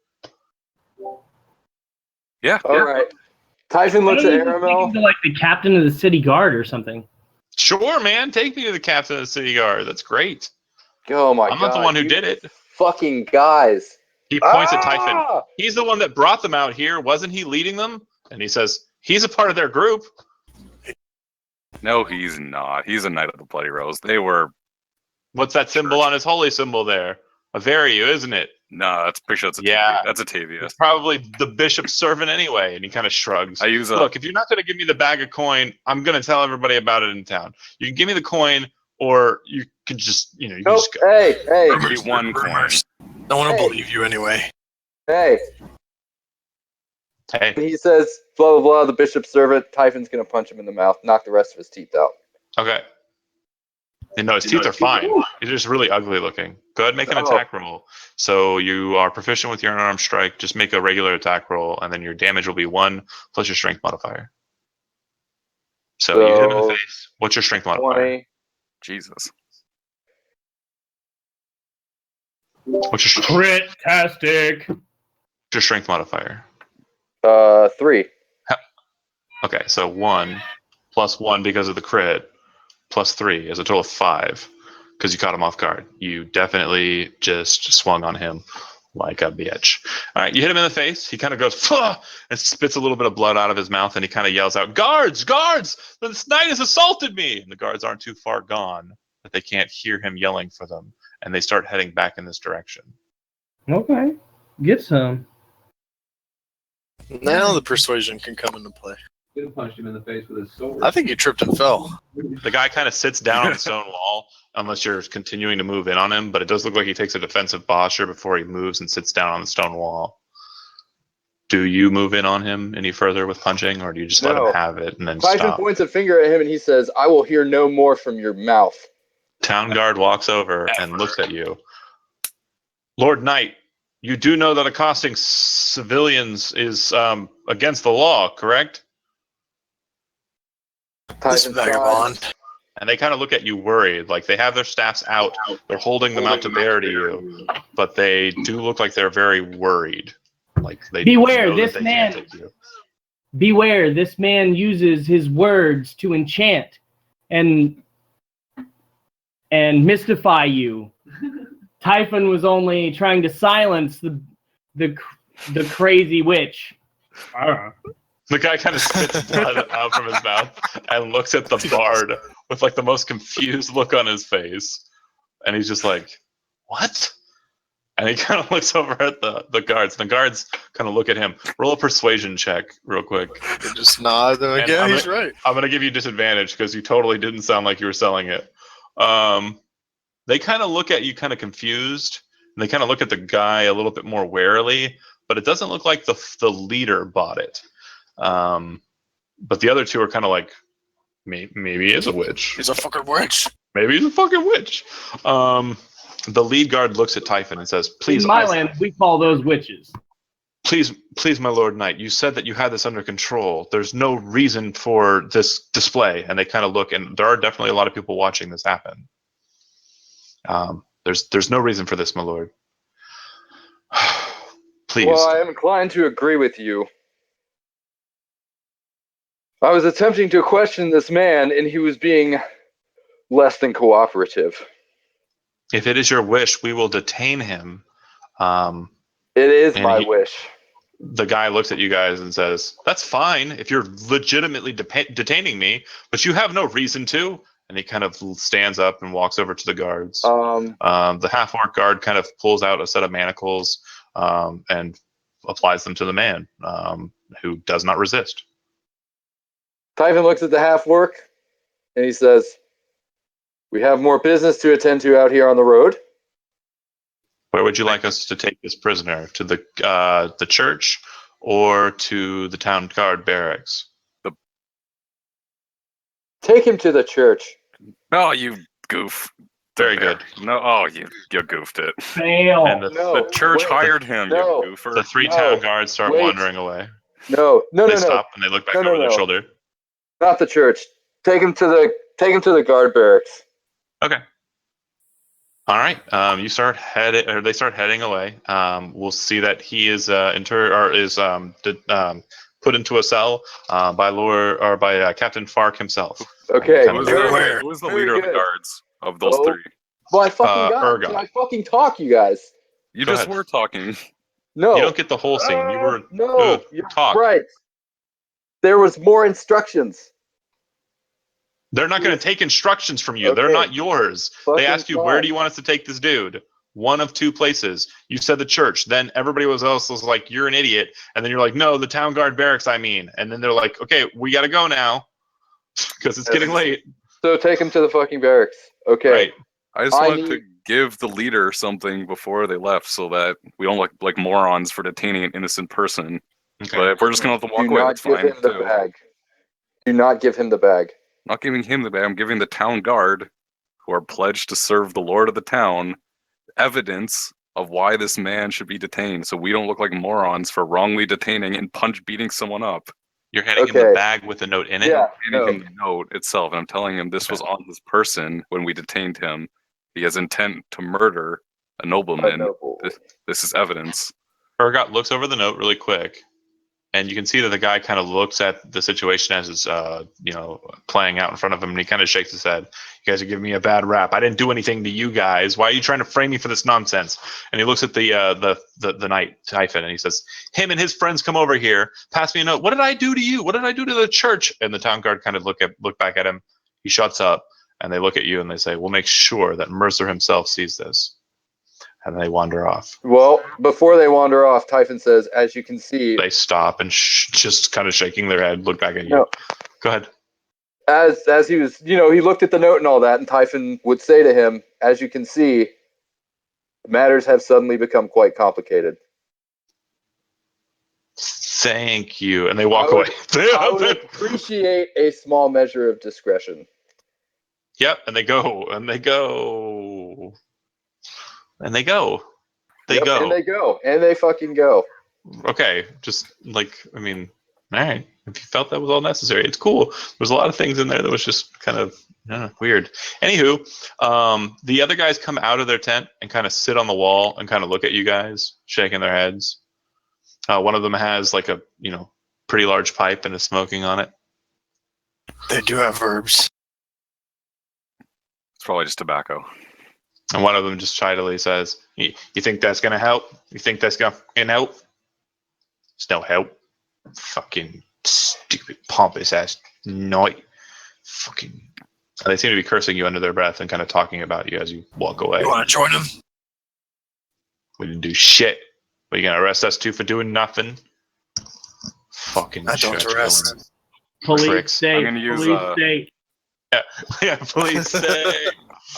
Yeah. All right. Typhon looks at Aramel. To like the captain of the city guard or something. Sure, man. Take me to the captain of the city guard. That's great. Oh my god! I'm not the one who you did it. Fucking guys. He points at Typhon. He's the one that brought them out here. Wasn't he leading them? And he says, he's a part of their group. No, he's not. He's a Knight of the Bloody Rose. They were... What's that symbol on his holy symbol there? A Variu, isn't it? No, that's pretty sure that's a Yeah. That's a Tavia. It's probably the bishop's servant anyway. And he kind of shrugs. I use a... Look, if you're not going to give me the bag of coin, I'm going to tell everybody about it in town. You can give me the coin, or you can just, you can just go. Hey. Maybe one coin. No one will believe you anyway. Hey. Hey. And he says, blah, blah, blah, the bishop's servant. Typhon's going to punch him in the mouth, knock the rest of his teeth out. Okay. And no, his teeth are fine. He's just really ugly looking. Go ahead and make an attack roll. So you are proficient with your unarmed strike. Just make a regular attack roll, and then your damage will be 1 plus your strength modifier. So you hit him in the face. What's your strength modifier? 20. Jesus. What's your Crit-tastic. strength modifier? 3. Okay, so 1 plus 1 because of the crit, plus 3 is a total of 5 because you caught him off guard. You definitely just swung on him like a bitch. All right, you hit him in the face. He kind of goes, "Fuh!" and spits a little bit of blood out of his mouth, and he kind of yells out, "Guards! Guards! This knight has assaulted me!" And the guards aren't too far gone that they can't hear him yelling for them, and they start heading back in this direction. Okay. Get some. Now the persuasion can come into play. Could have punched him in the face with his sword. I think he tripped and fell. The guy kind of sits down on the stone wall, unless you're continuing to move in on him, but it does look like he takes a defensive posture before he moves and sits down on the stone wall. Do you move in on him any further with punching, or do you just let him have it and then Typhon stop? points a finger at him and he says, I will hear no more from your mouth. Town guard walks over and looks at you. Lord Knight, you do know that accosting civilians is against the law, correct? This Typhon vagabond. And they kind of look at you worried, like they have their staffs out, they're holding them out to bear to you, but they do look like they're very worried. Like they Beware, know that this they man. can't take you. Beware, this man uses his words to enchant and mystify you. Typhon was only trying to silence the crazy witch. The guy kind of spits blood out from his mouth and looks at the bard with like the most confused look on his face. And he's just like, what? And he kind of looks over at the guards. And the guards kind of look at him. Roll a persuasion check real quick. They just nod. They're like, And yeah, he's right. I'm going to give you disadvantage because you totally didn't sound like you were selling it. They kind of look at you kind of confused. And they kind of look at the guy a little bit more warily. But it doesn't look like the leader bought it. But the other two are kind of like, maybe he's a witch. He's a fucking witch. Maybe he's a fucking witch. The lead guard looks at Typhon and says, "Please, in my land, we call those witches." Please, my Lord Knight, you said that you had this under control. There's no reason for this display." And they kind of look, and there are definitely a lot of people watching this happen. There's no reason for this, my lord. Please. Well, I am inclined to agree with you. I was attempting to question this man, and he was being less than cooperative. If it is your wish, we will detain him. It is my wish. The guy looks at you guys and says, "That's fine if you're legitimately detaining me, but you have no reason to." And he kind of stands up and walks over to the guards. The half-orc guard kind of pulls out a set of manacles and applies them to the man, who does not resist. Typhon looks at the half-orc, and he says, "We have more business to attend to out here on the road." Where would you like us to take this prisoner? To the church or to the town guard barracks? Take him to the church. Oh, you goof. Very good. No, oh, you goofed it. Fail. And The church hired him, you goofer. the three town guards start wandering away. No. They stop and they look back over their shoulder. Not the church. Take him to the guard barracks. Okay. All right. You start heading, or they start heading away. We'll see that he is put into a cell by Captain Fark himself. Okay. Who was very the, good. who was the Very leader of the good. guards of those Oh. three? Well, I fucking got. Urgot. Can I fucking talk, you guys? You Go just ahead. were talking. No. You don't get the whole scene. You were no. You're talk. right. There was more instructions. They're not going to take instructions from you. They're Okay. not yours. Fucking They asked you, where do you want us to take this dude? One of two places. You said the church. Then everybody else was like, you're an idiot. And then you're like, no, the town guard barracks, I mean. And then they're like, okay, we got to go now because it's getting late. So take him to the fucking barracks. Okay. Right. I just I wanted to need- give the leader something before they left so that we don't look like morons for detaining an innocent person. Okay. But if we're just going to have to walk Do away, not that's give fine, him the too. bag. Do not give him the bag. Not giving him the bag, I'm giving the town guard, who are pledged to serve the lord of the town, evidence of why this man should be detained, so we don't look like morons for wrongly detaining and beating someone up. You're handing him the Okay. bag with a note in it? Yeah. Handing him the note itself, and I'm telling him this was on this person when we detained him. He has intent to murder a nobleman. noble. This is evidence. Urgot looks over the note really quick, and you can see that the guy kind of looks at the situation as it's playing out in front of him, and he kind of shakes his head. You guys are giving me a bad rap. I didn't do anything to you guys. Why are you trying to frame me for this nonsense? And he looks at the knight Typhon, and he says, him and his friends come over here. Pass me a note. What did I do to you? What did I do to the church? And the town guard kind of look back at him. He shuts up, and they look at you, and they say, we'll make sure that Mercer himself sees this. And they wander off. Well, before they wander off, Typhon says, as you can see, They stop and just kind of shaking their head, look back at you. No. Go ahead. as he was, he looked at the note and all that, and Typhon would say to him, as you can see, matters have suddenly become quite complicated. Thank you. And they walk I would- away. I would appreciate a small measure of discretion. Yep, and they go, and they go, and they go. They Yep, go. And they go. And they fucking go. Okay, just like, I mean, all right. If you felt that was all necessary, it's cool. There's a lot of things in there that was just kind of weird. Anywho, the other guys come out of their tent and kind of sit on the wall and kind of look at you guys, shaking their heads. One of them has like a, pretty large pipe and is smoking on it. They do have herbs. It's probably just tobacco. And one of them just chidily says, you think that's going to help? You think that's going to help? It's no help. Fucking stupid, pompous ass knight. Fucking. And they seem to be cursing you under their breath and kind of talking about you as you walk away. You want to join them? We didn't do shit. Are you going to arrest us too for doing nothing? Fucking I don't church arrest. going. Police Pricks. state. I'm gonna use, Police state. Yeah, please say.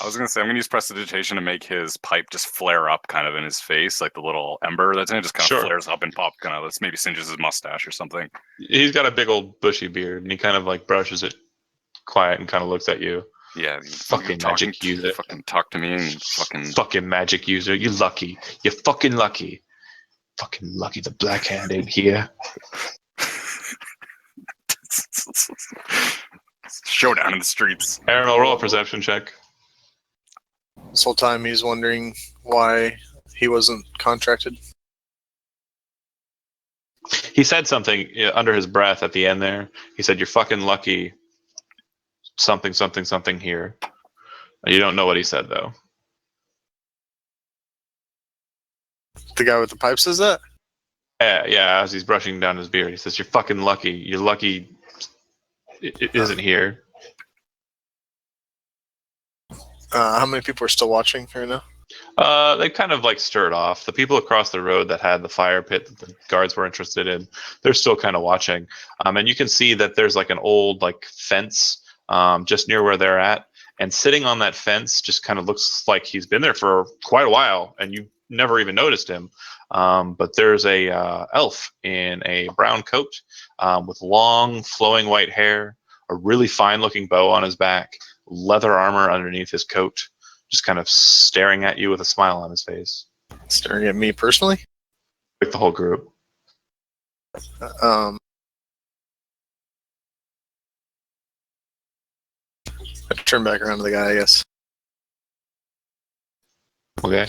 I was gonna say I'm gonna use prestidigitation to make his pipe just flare up, kind of in his face, like the little ember that's in it, just kind of Sure. flares up and pop, kind of. Maybe singes his mustache or something. He's got a big old bushy beard, and he kind of like brushes it quiet and kind of looks at you. Yeah, Fucking magic user. Fucking talk to me and Fucking magic user. You're lucky. You're fucking lucky. Fucking lucky the Black Hand ain't here. showdown in the streets. Aaron, I'll roll a perception check. This whole time he's wondering why he wasn't contracted. He said something under his breath at the end there. He said, you're fucking lucky. Something, something, something here. You don't know what he said, though. The guy with the pipe says that? Yeah, as he's brushing down his beard, he says, you're fucking lucky. You're lucky it isn't here. How many people are still watching right now? They kind of like stirred off. The people across the road that had the fire pit that the guards were interested in, they're still kind of watching. And you can see that there's like an old like fence just near where they're at. And sitting on that fence just kind of looks like he's been there for quite a while, and you never even noticed him. But there's a elf in a brown coat with long flowing white hair, a really fine looking bow on his back, leather armor underneath his coat, just kind of staring at you with a smile on his face. Staring at me personally? Like the whole group. I turn back around to the guy, I guess. Okay.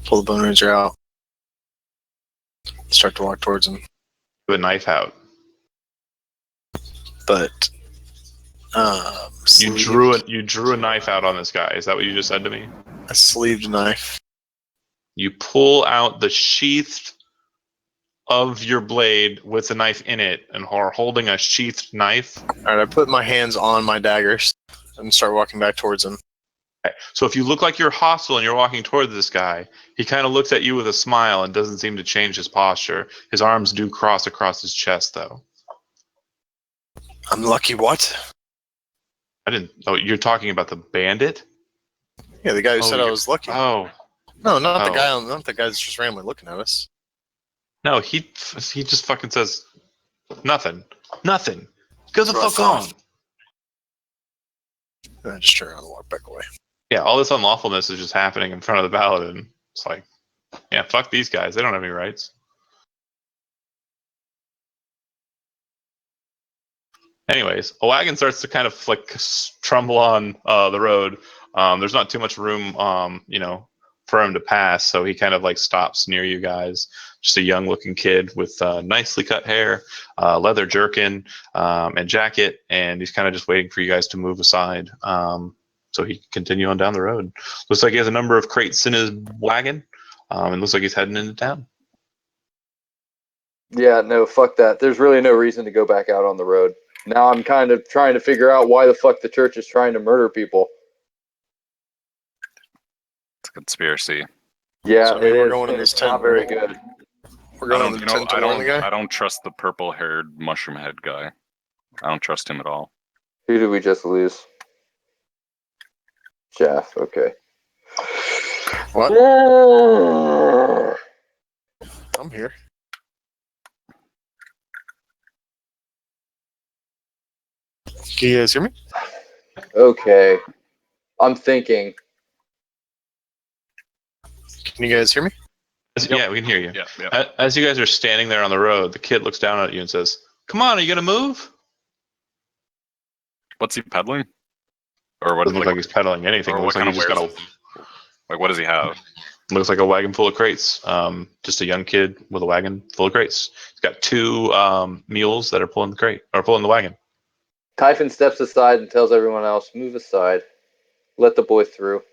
Pull the Bone Ranger out. Start to walk towards him. Do a knife out. But You drew a knife out on this guy. Is that what you just said to me? a sleeved knife. You pull out the sheath of your blade with the knife in it and are holding a sheathed knife. Alright, I put my hands on my daggers and start walking back towards him. Okay. So if you look like you're hostile and you're walking toward this guy, he kind of looks at you with a smile and doesn't seem to change his posture. His arms do cross across his chest, though. I'm lucky what? I didn't. Oh, you're talking about the bandit? Yeah, the guy who Oh, said I you're- was lucky. Oh. No, not the Oh. guy. Not the guy that's just randomly looking at us. No, he just fucking says nothing. Nothing. Go the That's what I fuck on. thought. And I just turn around and walk back away. Yeah, all this unlawfulness is just happening in front of the paladin. It's like, yeah, fuck these guys. They don't have any rights. Anyways, a wagon starts to kind of like trundle on the road. There's not too much room, for him to pass, so he kind of like stops near you guys. Just a young-looking kid with nicely cut hair, leather jerkin, and jacket, and he's kind of just waiting for you guys to move aside, so he can continue on down the road. Looks like he has a number of crates in his wagon, and looks like he's heading into town. Yeah, no, fuck that. There's really no reason to go back out on the road. Now I'm kind of trying to figure out why the fuck the church is trying to murder people. It's a conspiracy. Yeah, So, I mean, it we're is. going in It's this not tent, very right? good. We're going to the tent to warn the guy? I don't trust the purple-haired mushroom head guy. I don't trust him at all. Who did we just lose? Jeff, okay. What? I'm here. Can you guys hear me? Okay. I'm thinking. Can you guys hear me? Yeah, we can hear you. Yeah. As you guys are standing there on the road, the kid looks down at you and says, "Come on, are you gonna move?" What's he peddling? Or what? Doesn't look like he's peddling anything. Or It what looks like kind he's of just wares? got Like, what does he have? looks like a wagon full of crates. Just a young kid with a wagon full of crates. He's got two mules that are pulling the wagon. Typhon steps aside and tells everyone else, move aside. Let the boy through.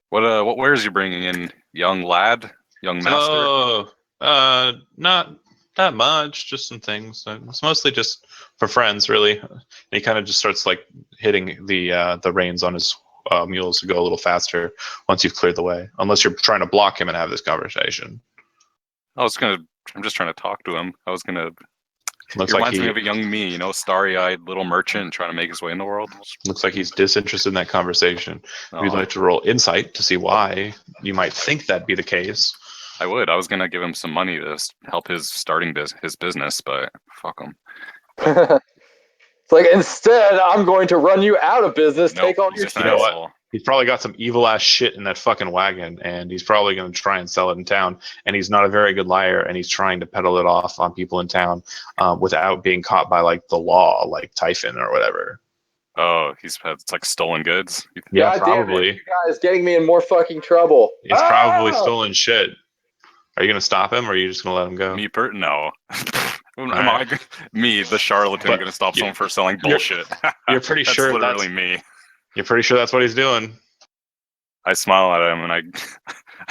What wares you bringing in, young lad, young master? Oh, not that much. Just some things. It's mostly just for friends, really. And he kind of just starts like hitting the reins on his mules to go a little faster once you've cleared the way. Unless you're trying to block him and have this conversation. I'm just trying to talk to him. He Looks like reminds me of a young me, starry-eyed little merchant trying to make his way in the world. Looks like he's disinterested in that conversation. Oh, If you'd like to roll insight to see why you might think that'd be the case. I would. I was gonna give him some money to help his his business, but fuck him. It's like, instead, I'm going to run you out of business. Nope, Take all he's your just shit. an You know what? asshole. He's probably got some evil ass shit in that fucking wagon, and he's probably going to try and sell it in town. And he's not a very good liar, and he's trying to peddle it off on people in town without being caught by like the law, like Typhon or whatever. Oh, it's like stolen goods. Yeah, God damn it, probably. you guys getting me in more fucking trouble. He's probably stolen shit. Are you going to stop him, or are you just going to let him go? No. Right. Me, the charlatan, But gonna stop you- someone for selling bullshit. You're pretty That's sure literally me. You're pretty sure that's what he's doing. I smile at him and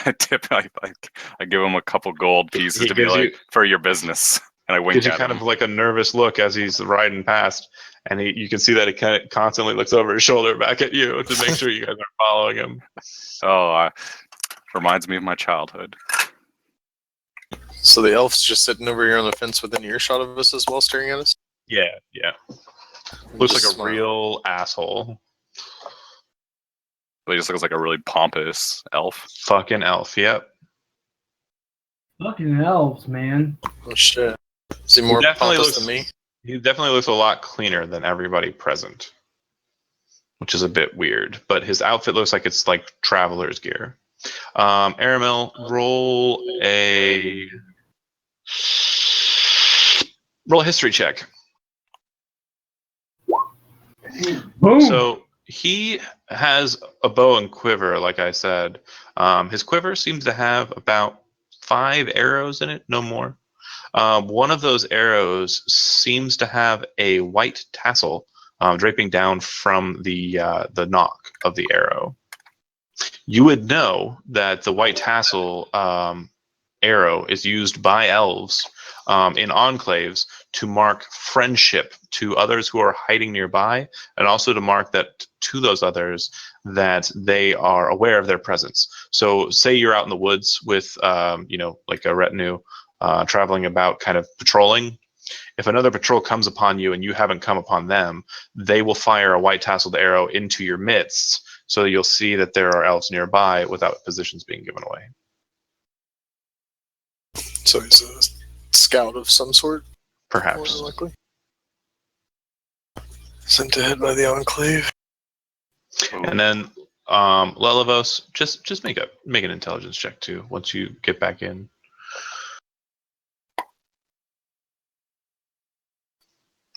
I tip. I give him a couple gold pieces He to be gives like, you- for your business, and I wink Gives you at kind him. of like a nervous look as he's riding past, and you can see that he kind of constantly looks over his shoulder back at you to make sure you guys are following him. Oh, reminds me of my childhood. So the elf's just sitting over here on the fence within earshot of us as well, staring at us? Yeah. Looks like Just a smile. real asshole. But he just looks like a really pompous elf. Fucking elf. Yep. Fucking elves, man. Oh shit. Is he more definitely pompous looks- than me? He definitely looks a lot cleaner than everybody present, which is a bit weird. But his outfit looks like it's like traveler's gear. Aramil, roll a history check. Boom. So he has a bow and quiver, like I said. His quiver seems to have about 5 arrows in it, no more. One of those arrows seems to have a white tassel draping down from the nock of the arrow. You would know that the white tassel arrow is used by elves in enclaves to mark friendship to others who are hiding nearby, and also to mark that to those others that they are aware of their presence. So, say you're out in the woods with, like a retinue traveling about, kind of patrolling. If another patrol comes upon you and you haven't come upon them, they will fire a white tasseled arrow into your midst, so you'll see that there are elves nearby without positions being given away. So he's a scout of some sort, more Perhaps. than likely. Sent ahead by the Enclave. And then Lelivos, just make an intelligence check too once you get back in.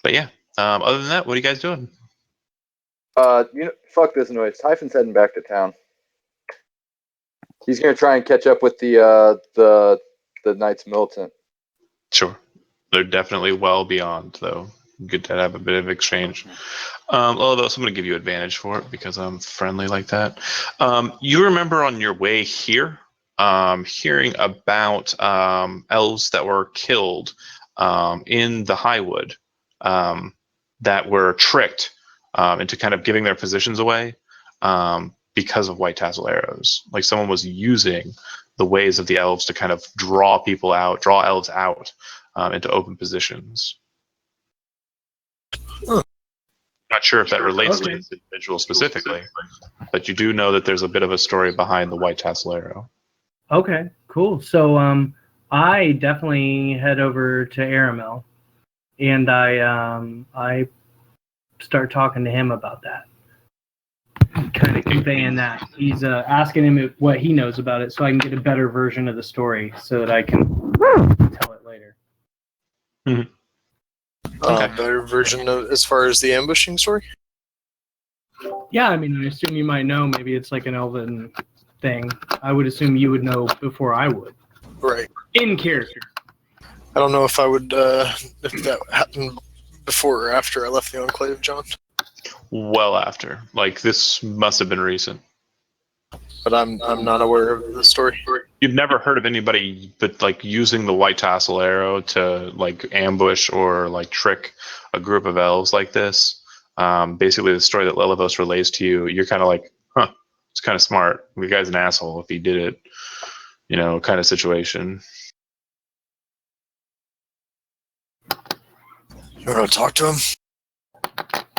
But yeah, other than that, what are you guys doing? Fuck this noise. Typhon's heading back to town. He's gonna try and catch up with the Knights Militant. Sure, they're definitely well beyond, though. Good to have a bit of exchange. Lelivos, I'm going to give you advantage for it because I'm friendly like that. You remember on your way here, hearing about elves that were killed in the Highwood, that were tricked into kind of giving their positions away because of white tassel arrows. Like someone was using the ways of the elves to kind of draw elves out into open positions. Not sure if that relates to this individual specifically, but you do know that there's a bit of a story behind the white tassel arrow. Okay, cool. So I definitely head over to Aramel, and I start talking to him about that, kind of conveying that. He's asking him what he knows about it, so I can get a better version of the story, so that I can tell it later. Mm-hmm. Okay. Better version of as far as the ambushing story? Yeah, I mean, I assume you might know. Maybe it's like an elven thing. I would assume you would know before I would. Right. In character. I don't know if I would, if that happened before or after I left the Enclave, John. Well after. Like, this must have been recent. But I'm not aware of the story. You've never heard of anybody but like using the white tassel arrow to like ambush or like trick a group of elves like this. Basically, the story that Lelivos relays to you, you're kind of like, huh, it's kind of smart. The guy's an asshole if he did it, kind of situation. You want to talk to him?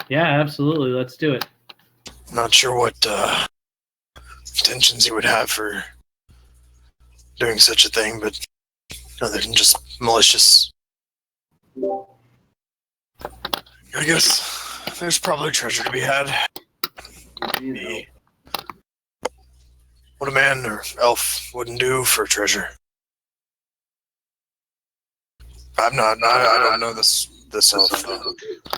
Yeah, absolutely. Let's do it. Not sure what intentions he would have for doing such a thing, but other than just malicious. I guess there's probably treasure to be had. What a man or elf wouldn't do for treasure. I don't know this elf.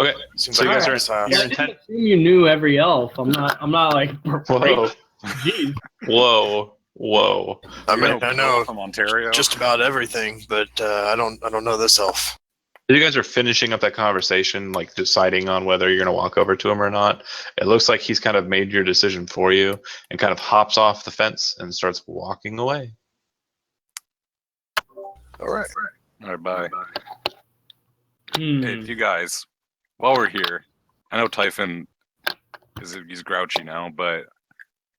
Okay, Seems so like you guys a are nice house. your I didn't intent. assume you knew every elf. I'm not like. Whoa, Jeez. whoa. I mean, I know from Ontario. just about everything, but I don't know this elf. You guys are finishing up that conversation, like deciding on whether you're going to walk over to him or not. It looks like he's kind of made your decision for you and kind of hops off the fence and starts walking away. All right. All right, bye. Hmm. Hey, you guys, while we're here, I know Typhon he's grouchy now, but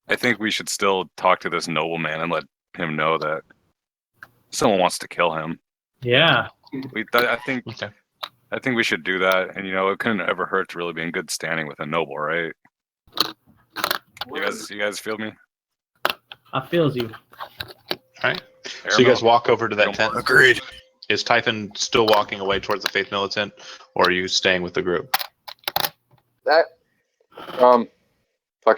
I think we should still talk to this nobleman and let him know that someone wants to kill him. Yeah. I think Okay. I think we should do that, and it couldn't ever hurt to really be in good standing with a noble, right? You guys feel me? I feels you. All right. So you guys walk over to that tent. Agreed. Is Typhon still walking away towards the Faith Militant, or are you staying with the group? Fuck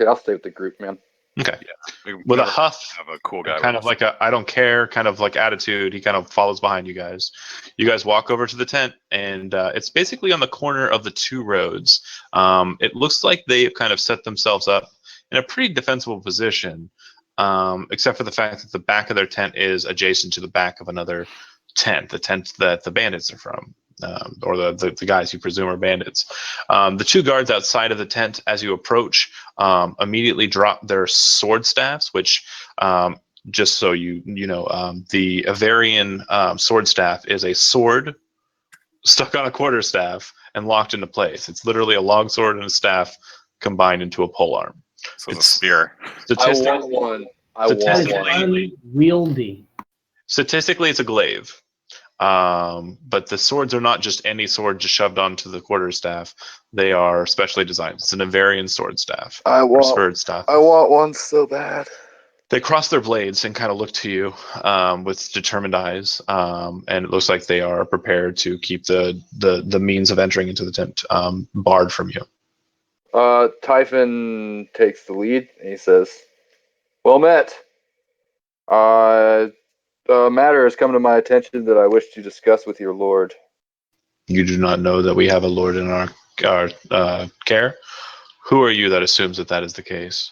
it, I'll stay with the group, man. Okay. We With a never huff, have a cool guy. kind with of us. like a I don't care kind of like attitude, he kind of follows behind you guys. You guys walk over to the tent, and it's basically on the corner of the two roads. It looks like they've kind of set themselves up in a pretty defensible position, except for the fact that the back of their tent is adjacent to the back of another tent, the tent that the bandits are from. Or the guys you presume are bandits. The two guards outside of the tent, as you approach, immediately drop their sword staffs, which, just so you know, the Avarian sword staff is a sword stuck on a quarterstaff and locked into place. It's literally a long sword and a staff combined into a polearm. So it's a It's spear. I statistic, want one. I That want is one. unwieldy. statistically, it's a glaive. But the swords are not just any sword just shoved onto the quarterstaff. They are specially designed. It's an Avarian sword staff or spurred staff. I want one so bad. They cross their blades and kind of look to you with determined eyes, and it looks like they are prepared to keep the means of entering into the tent barred from you. Typhon takes the lead and he says, "Well met. A matter has come to my attention that I wish to discuss with your lord." You do not know that we have a lord in our care. Who are you that assumes that that is the case?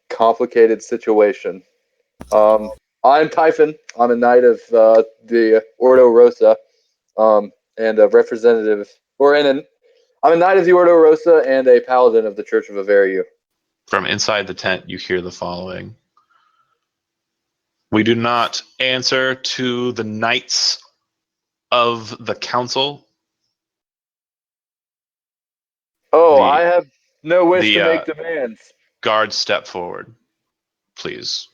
Complicated situation. I'm Typhon. I'm a knight of the Ordo Rosa, and a representative, I'm a knight of the Ordo Rosa and a paladin of the Church of Avariu. From inside the tent, you hear the following. We do not answer to the knights of the council. Oh, The- I have no wish the, to make demands. Guards, step forward, please.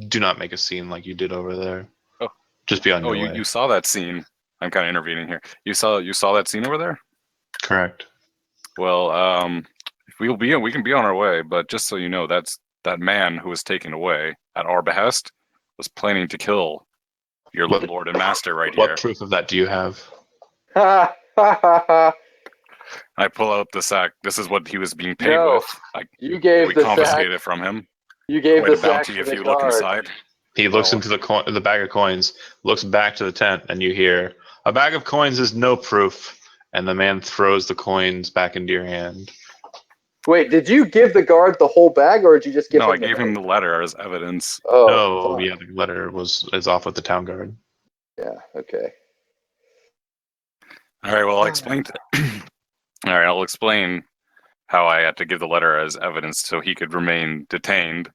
Do not make a scene like you did over there. Oh. Just be on Oh, your way. you saw that scene. I'm kind of intervening here. You saw that scene over there? Correct. Well, we can be on our way, but just so you know, that man who was taken away at our behest was planning to kill your What- lord and master right What here. proof of that do you have? Ha ha ha ha! I pull out the sack. This is what he was being paid No, with. you gave We the sack. confiscated it from him. You gave Quite the a sack bounty to if the you look guard. inside. He looks Oh. into the bag of coins, looks back to the tent, and you hear, "A bag of coins is no proof." And the man throws the coins back into your hand. Wait, did you give the guard the whole bag, or did you just give No, him I gave him the letter as evidence. Oh, Oh, fuck. yeah, the letter is off with the town guard. Yeah, okay. All right, well, I'll explain. All right, I'll explain how I had to give the letter as evidence so he could remain detained.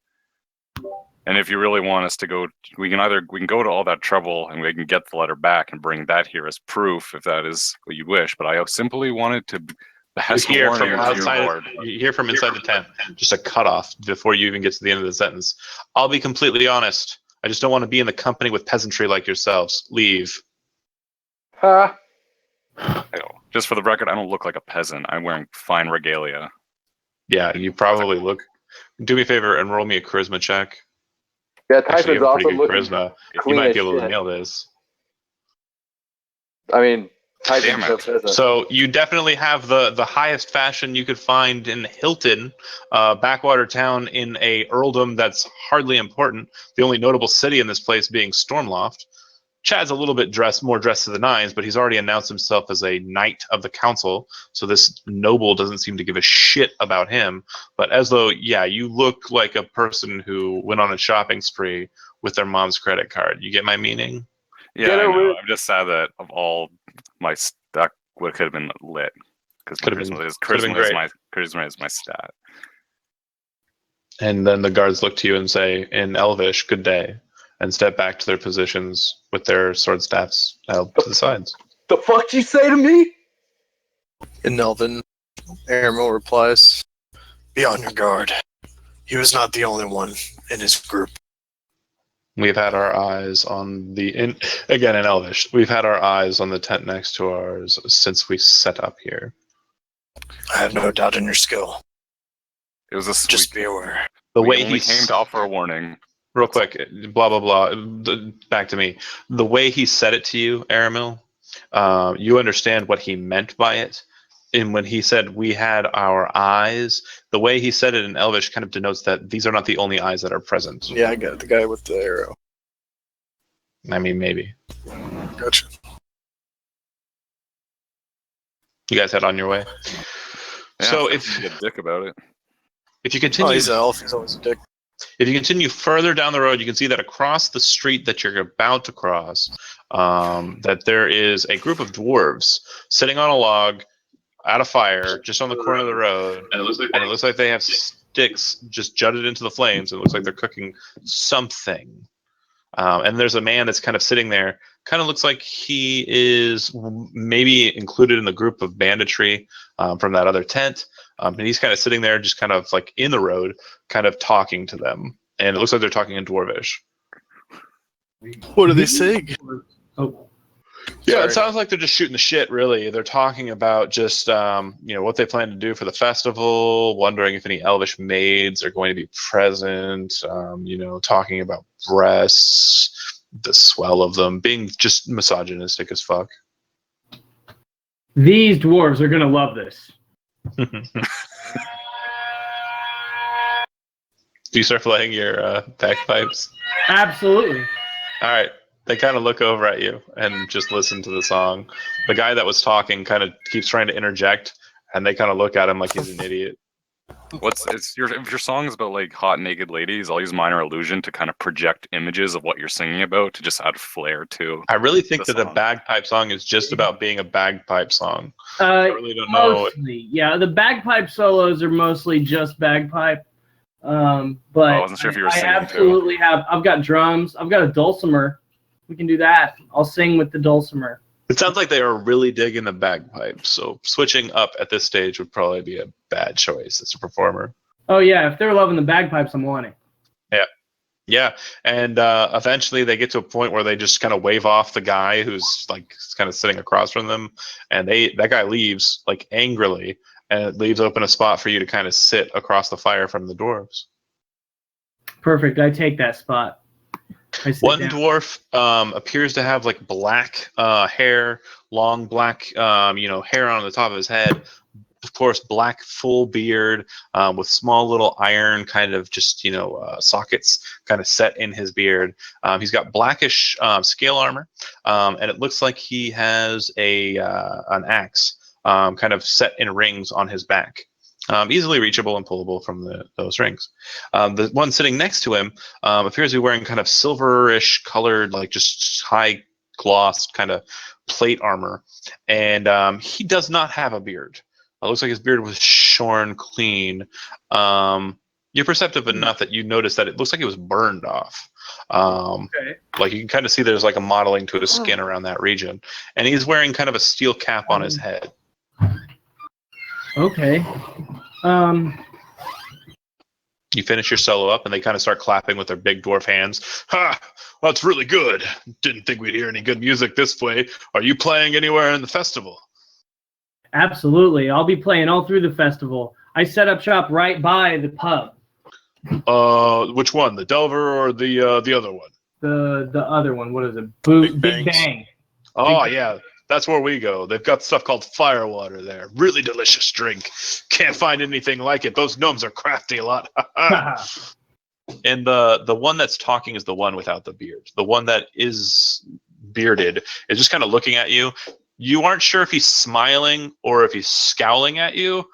And if you really want us to go, we can go to all that trouble and we can get the letter back and bring that here as proof if that is what you wish. But I simply wanted to behest a You hear warning from to your outside. lord. You hear from inside the tent, just a cutoff before you even get to the end of the sentence. I'll be completely honest. I just don't want to be in the company with peasantry like yourselves. Leave. Ha! Just for the record, I don't look like a peasant. I'm wearing fine regalia. Yeah, you probably look. Do me a favor and roll me a charisma check. Yeah, Actually, you Typhon's have a also pretty good looking charisma. You clean might as be able to shit. nail this. I mean, Typhon's Damn no it. peasant. So you definitely have the highest fashion you could find in Hilton, backwater town in a earldom that's hardly important. The only notable city in this place being Stormloft. Chad's a little bit more dressed to the nines, but he's already announced himself as a knight of the council. So this noble doesn't seem to give a shit about him. But as though, yeah, you look like a person who went on a shopping spree with their mom's credit card. You get my meaning? Yeah, Get I over know. it. I'm just sad that of all my stuff could have been lit because Could've been charisma is my stat. And then the guards look to you and say, in Elvish, "Good day," and step back to their positions with their sword staffs held to the sides. The fuck you say to me? In Elven, Aramil replies, "Be on your guard. He was not the only one in his group." We've had our eyes on again in Elvish. We've had our eyes on the tent next to ours since we set up here. I have no doubt in your skill. It was a sweet. Just be aware. The we way only he came to offer a warning. real quick, blah blah blah. Back to me. The way he said it to you, Aramil, you understand what he meant by it. and when he said we had our eyes, the way he said it in Elvish kind of denotes that these are not the only eyes that are present. Yeah, I got it. The guy with the arrow. I mean, maybe. Gotcha. You guys head on your way. Yeah, So if you get a dick about it. if you Oh, continue he's an elf. He's always a dick. if you continue further down the road, you can see that across the street that you're about to cross, that there is a group of dwarves sitting on a log at a fire just on the corner of the road, and it looks like they have sticks just jutted into the flames. And it looks like they're cooking something. And there's a man that's kind of sitting there. Kind of looks like he is maybe included in the group of banditry from that other tent. And he's kind of sitting there, just kind of like in the road, kind of talking to them. And it looks like they're talking in Dwarvish. What are they saying? Oh, Yeah, Sorry. it sounds like they're just shooting the shit, really. They're talking about just, what they plan to do for the festival, wondering if any elvish maids are going to be present, talking about breasts, the swell of them, being just misogynistic as fuck. these dwarves are gonna love this. Do you start playing your bagpipes? Absolutely. All right. They kind of look over at you and just listen to the song. The guy that was talking kind of keeps trying to interject, and they kind of look at him like he's an idiot. If your song is about like hot naked ladies, I'll use minor illusion to kind of project images of what you're singing about to just add flair to. I really think The that the song. bagpipe song is just about being a bagpipe song. I really don't know. Mostly, yeah. The bagpipe solos are mostly just bagpipe. But I wasn't sure if you were I singing, absolutely have. I've got drums. I've got a dulcimer. We can do that. I'll sing with the dulcimer. It sounds like they are really digging the bagpipes, so switching up at this stage would probably be a bad choice as a performer. Oh yeah, if they're loving the bagpipes, I'm wanting. Yeah, and eventually they get to a point where they just kind of wave off the guy who's like kind of sitting across from them, and that guy leaves like angrily, and it leaves open a spot for you to kind of sit across the fire from the dwarves. Perfect. I take that spot. I sit One down. dwarf appears to have like black hair, long black hair on the top of his head. Of course, black full beard with small little iron kind of just sockets kind of set in his beard. He's got blackish scale armor, and it looks like he has an axe kind of set in rings on his back. Easily reachable and pullable from those rings. The one sitting next to him appears to be wearing kind of silverish colored, like just high gloss kind of plate armor, and he does not have a beard. It looks like his beard was shorn clean. You're perceptive enough that you notice that it looks like it was burned off. Okay. Like you can kind of see there's like a modeling to his skin around that region, and he's wearing kind of a steel cap on his head. Okay. You finish your solo up, and they kind of start clapping with their big dwarf hands. Ha! That's really good. Didn't think we'd hear any good music this way. Are you playing anywhere in the festival? Absolutely. I'll be playing all through the festival. I set up shop right by the pub. Which one? The Delver or the other one? The other one. What is it? Big Big Bangs. Bang. Oh yeah, that's where we go. They've got stuff called Firewater there. Really delicious drink. Can't find anything like it. Those gnomes are crafty a lot. And the one that's talking is the one without the beard. The one that is bearded is just kind of looking at you. You aren't sure if he's smiling or if he's scowling at you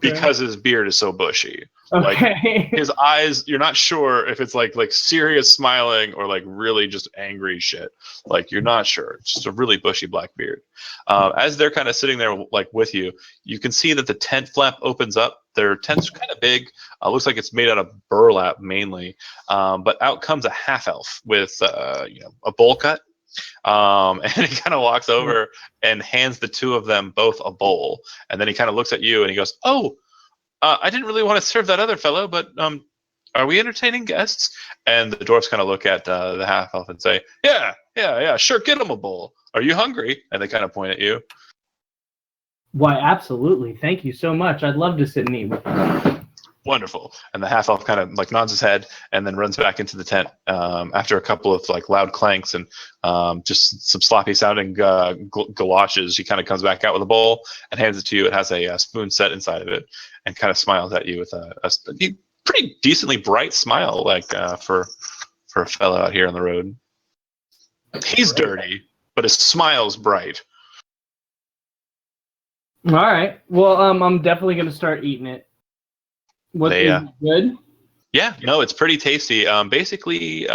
because his beard is so bushy. Like Okay. his eyes, you're not sure if it's like serious smiling or like really just angry shit. Like you're not sure. It's just a really bushy black beard. As they're kind of sitting there like with you, you can see that the tent flap opens up. Their tent's kind of big. Looks like it's made out of burlap mainly. But out comes a half elf with a bowl cut. And he kind of walks over and hands the two of them both a bowl. And then he kind of looks at you and he goes, "Oh, I didn't really want to serve that other fellow, but are we entertaining guests?" And the dwarfs kind of look at the half elf and say, yeah, sure, get him a bowl. Are you hungry? And they kind of point at you. Why, absolutely. Thank you so much. I'd love to sit and eat with you. Wonderful. And the half elf kind of like nods his head and then runs back into the tent after a couple of like loud clanks and just some sloppy sounding galoshes. He kind of comes back out with a bowl and hands it to you. It has a spoon set inside of it and kind of smiles at you with a pretty decently bright smile, like for a fellow out here on the road. He's dirty, but his smile's bright. All right. Well, I'm definitely gonna start eating it. What is it good? Yeah, no, it's pretty tasty. Basically,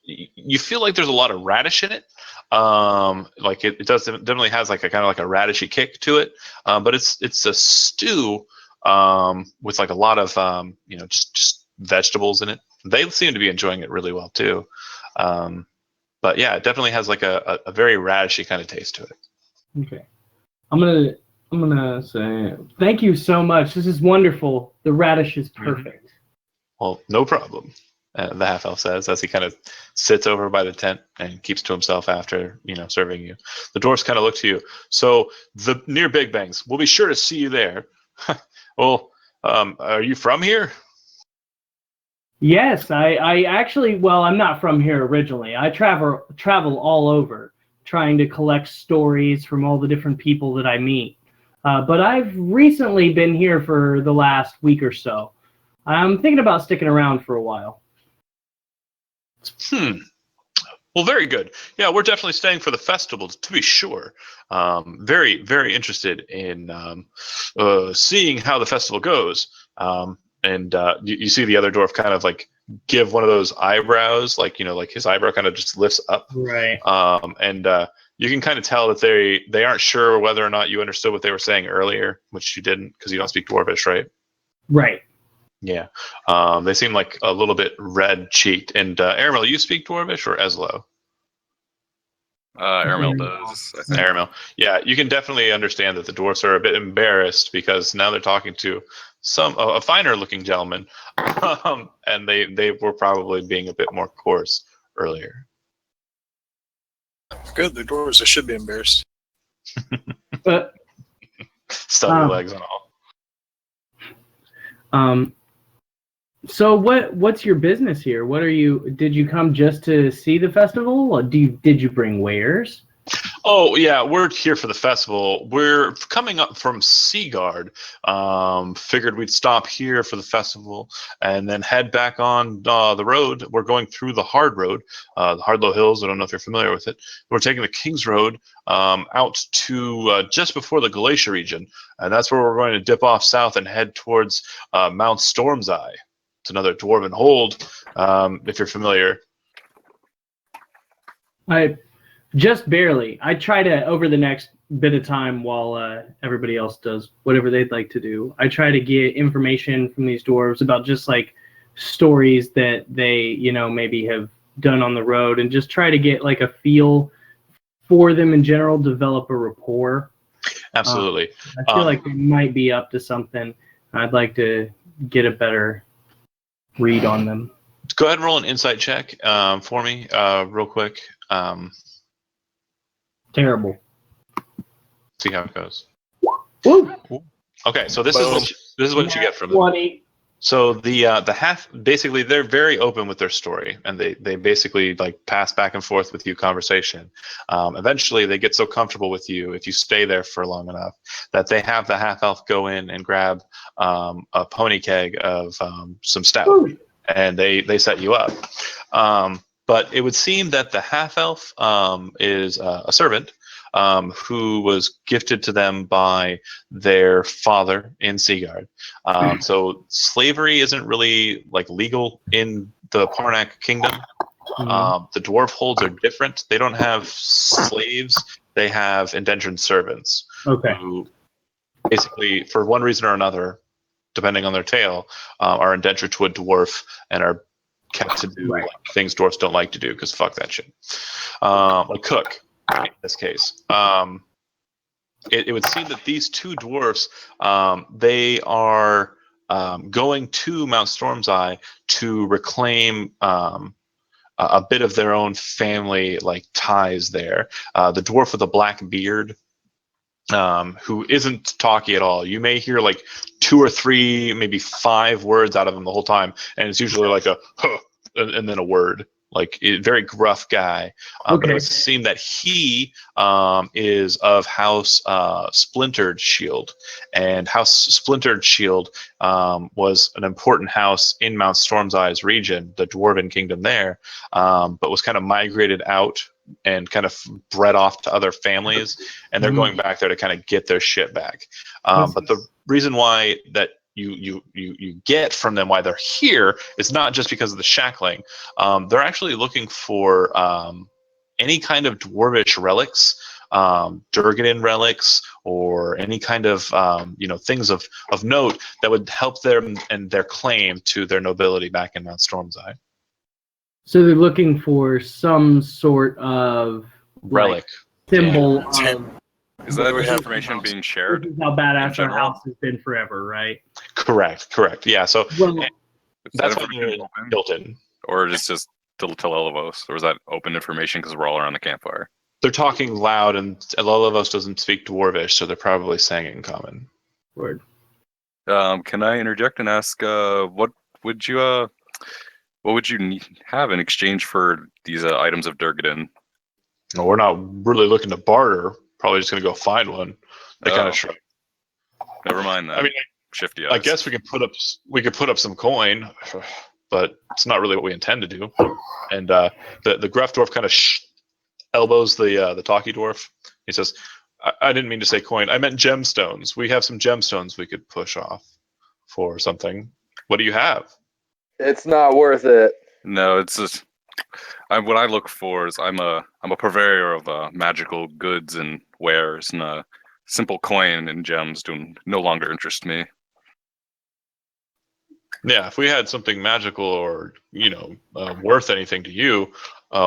you feel like there's a lot of radish in it. Like it definitely has like a kind of like a radishy kick to it. But it's a stew with like a lot of just vegetables in it. They seem to be enjoying it really well too. But yeah, it definitely has like a very radishy kind of taste to it. Okay. I'm gonna say thank you so much. This is wonderful. The radish is perfect. Well, no problem. The half elf says as he kind of sits over by the tent and keeps to himself after serving you. The dwarves kind of look to you. So the near Big Bangs, we'll be sure to see you there. Well, are you from here? Yes, I actually. Well, I'm not from here originally. I travel all over, trying to collect stories from all the different people that I meet. But I've recently been here for the last week or so. I'm thinking about sticking around for a while. Well, very good. Yeah, we're definitely staying for the festival, to be sure. Very, very interested in seeing how the festival goes. And you see the other dwarf kind of like give one of those eyebrows, like like his eyebrow kind of just lifts up. Right. And you can kind of tell that they aren't sure whether or not you understood what they were saying earlier, which you didn't because you don't speak Dwarvish, right? Right. Yeah. They seem like a little bit red-cheeked. And Aramil, you speak Dwarvish or Eslo? Aramil does, I think. Aramil. Yeah, you can definitely understand that the dwarfs are a bit embarrassed because now they're talking to a finer-looking gentleman, and they were probably being a bit more coarse earlier. Good, the dwarves. I should be embarrassed. But Stubby legs and all. So what's your business here? What are you? Did you come just to see the festival? Or did you bring wares? Oh yeah, we're here for the festival. We're coming up from Seagard. Figured we'd stop here for the festival and then head back on the road. We're going through the hard road, the Hardlow Hills. I don't know if you're familiar with it. We're taking the King's Road out to just before the Galatia region, and that's where we're going to dip off south and head towards Mount Storm's-Eye. It's another dwarven hold, if you're familiar. Just barely. I try to, over the next bit of time while everybody else does whatever they'd like to do, I try to get information from these dwarves about just like stories that they, maybe have done on the road and just try to get like a feel for them in general, develop a rapport. Absolutely. I feel like they might be up to something. I'd like to get a better read on them. Go ahead and roll an insight check for me real quick. Terrible. See how it goes. Woo. Okay, so this is what you get from them. 20. So the half, basically they're very open with their story, and they basically like pass back and forth with you conversation. Eventually, they get so comfortable with you if you stay there for long enough that they have the half elf go in and grab a pony keg of some stout, and they set you up. But it would seem that the half elf is a servant who was gifted to them by their father in Seagard. So slavery isn't really like legal in the Parnak kingdom. The dwarf holds are different. They don't have slaves. They have indentured servants who basically, for one reason or another, depending on their tale, are indentured to a dwarf and are kept to do like things dwarfs don't like to do because fuck that shit. Like cook in this case. It would seem that these two dwarfs, they are going to Mount Storm's-Eye to reclaim a bit of their own family like ties there. The dwarf with a black beard, who isn't talky at all. You may hear like 2 or 3, maybe 5 words out of him the whole time, and it's usually like a huh, and then a word. Like very gruff guy, but it would seem that he is of House Splintered Shield, and House Splintered Shield was an important house in Mount Storm's Eyes region, the Dwarven kingdom there, but was kind of migrated out and kind of bred off to other families, and they're going back there to kind of get their shit back. But the reason why that you get from them why they're here is not just because of the shackling. They're actually looking for any kind of dwarvish relics, Durganin relics, or any kind of things of note that would help them and their claim to their nobility back in Mount Storm's Eye. So they're looking for some sort of relic symbol yeah. of. Is that information being shared? This is how badass our house has been forever, right? Correct. Yeah. So that's what you're built in. Or just to Elevos, or was that open information because we're all around the campfire? They're talking loud, and Elevos doesn't speak Dwarvish, so they're probably saying it in common. Word. Can I interject and ask, what would you have in exchange for these items of Durgadin? No, we're not really looking to barter. Probably just gonna go find one. They kind of shrug. Never mind that. I mean, shifty. I guess we could put up some coin, but it's not really what we intend to do. And the gruff dwarf kind of elbows the talkie dwarf. He says, I didn't mean to say coin. I meant gemstones. We have some gemstones we could push off for something. What do you have? It's not worth it. No, it's just what I look for is I'm a purveyor of magical goods and wares, and a simple coin and gems do no longer interest me. Yeah, if we had something magical or worth anything to you,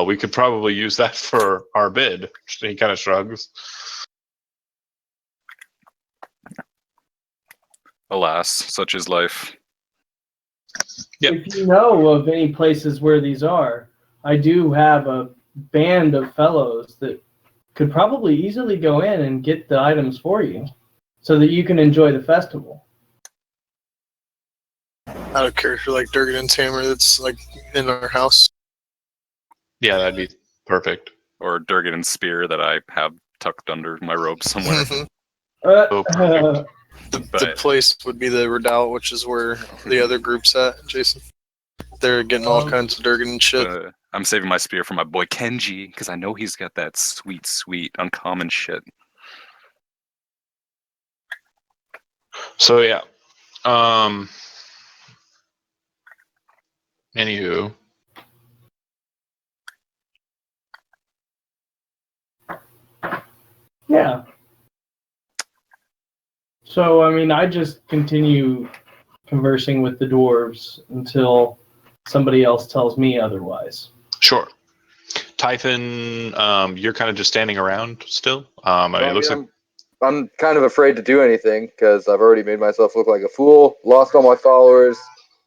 we could probably use that for our bid. He kind of shrugs. Alas, such is life. Yep. If you know of any places where these are, I do have a band of fellows that could probably easily go in and get the items for you so that you can enjoy the festival. Out of character, like Durgadin's hammer that's like in our house. Yeah, that'd be perfect. Or Durgadin's spear that I have tucked under my robe somewhere. Perfect. The place would be the redoubt, which is where the other group's at, Jason. They're getting all kinds of Durgadin shit. I'm saving my spear for my boy Kenji, because I know he's got that sweet, sweet, uncommon shit. So, yeah. Anywho. Yeah. So, I mean, I just continue conversing with the dwarves until somebody else tells me otherwise. Sure. Typhon, you're kind of just standing around still? It looks like... I'm kind of afraid to do anything because I've already made myself look like a fool, lost all my followers.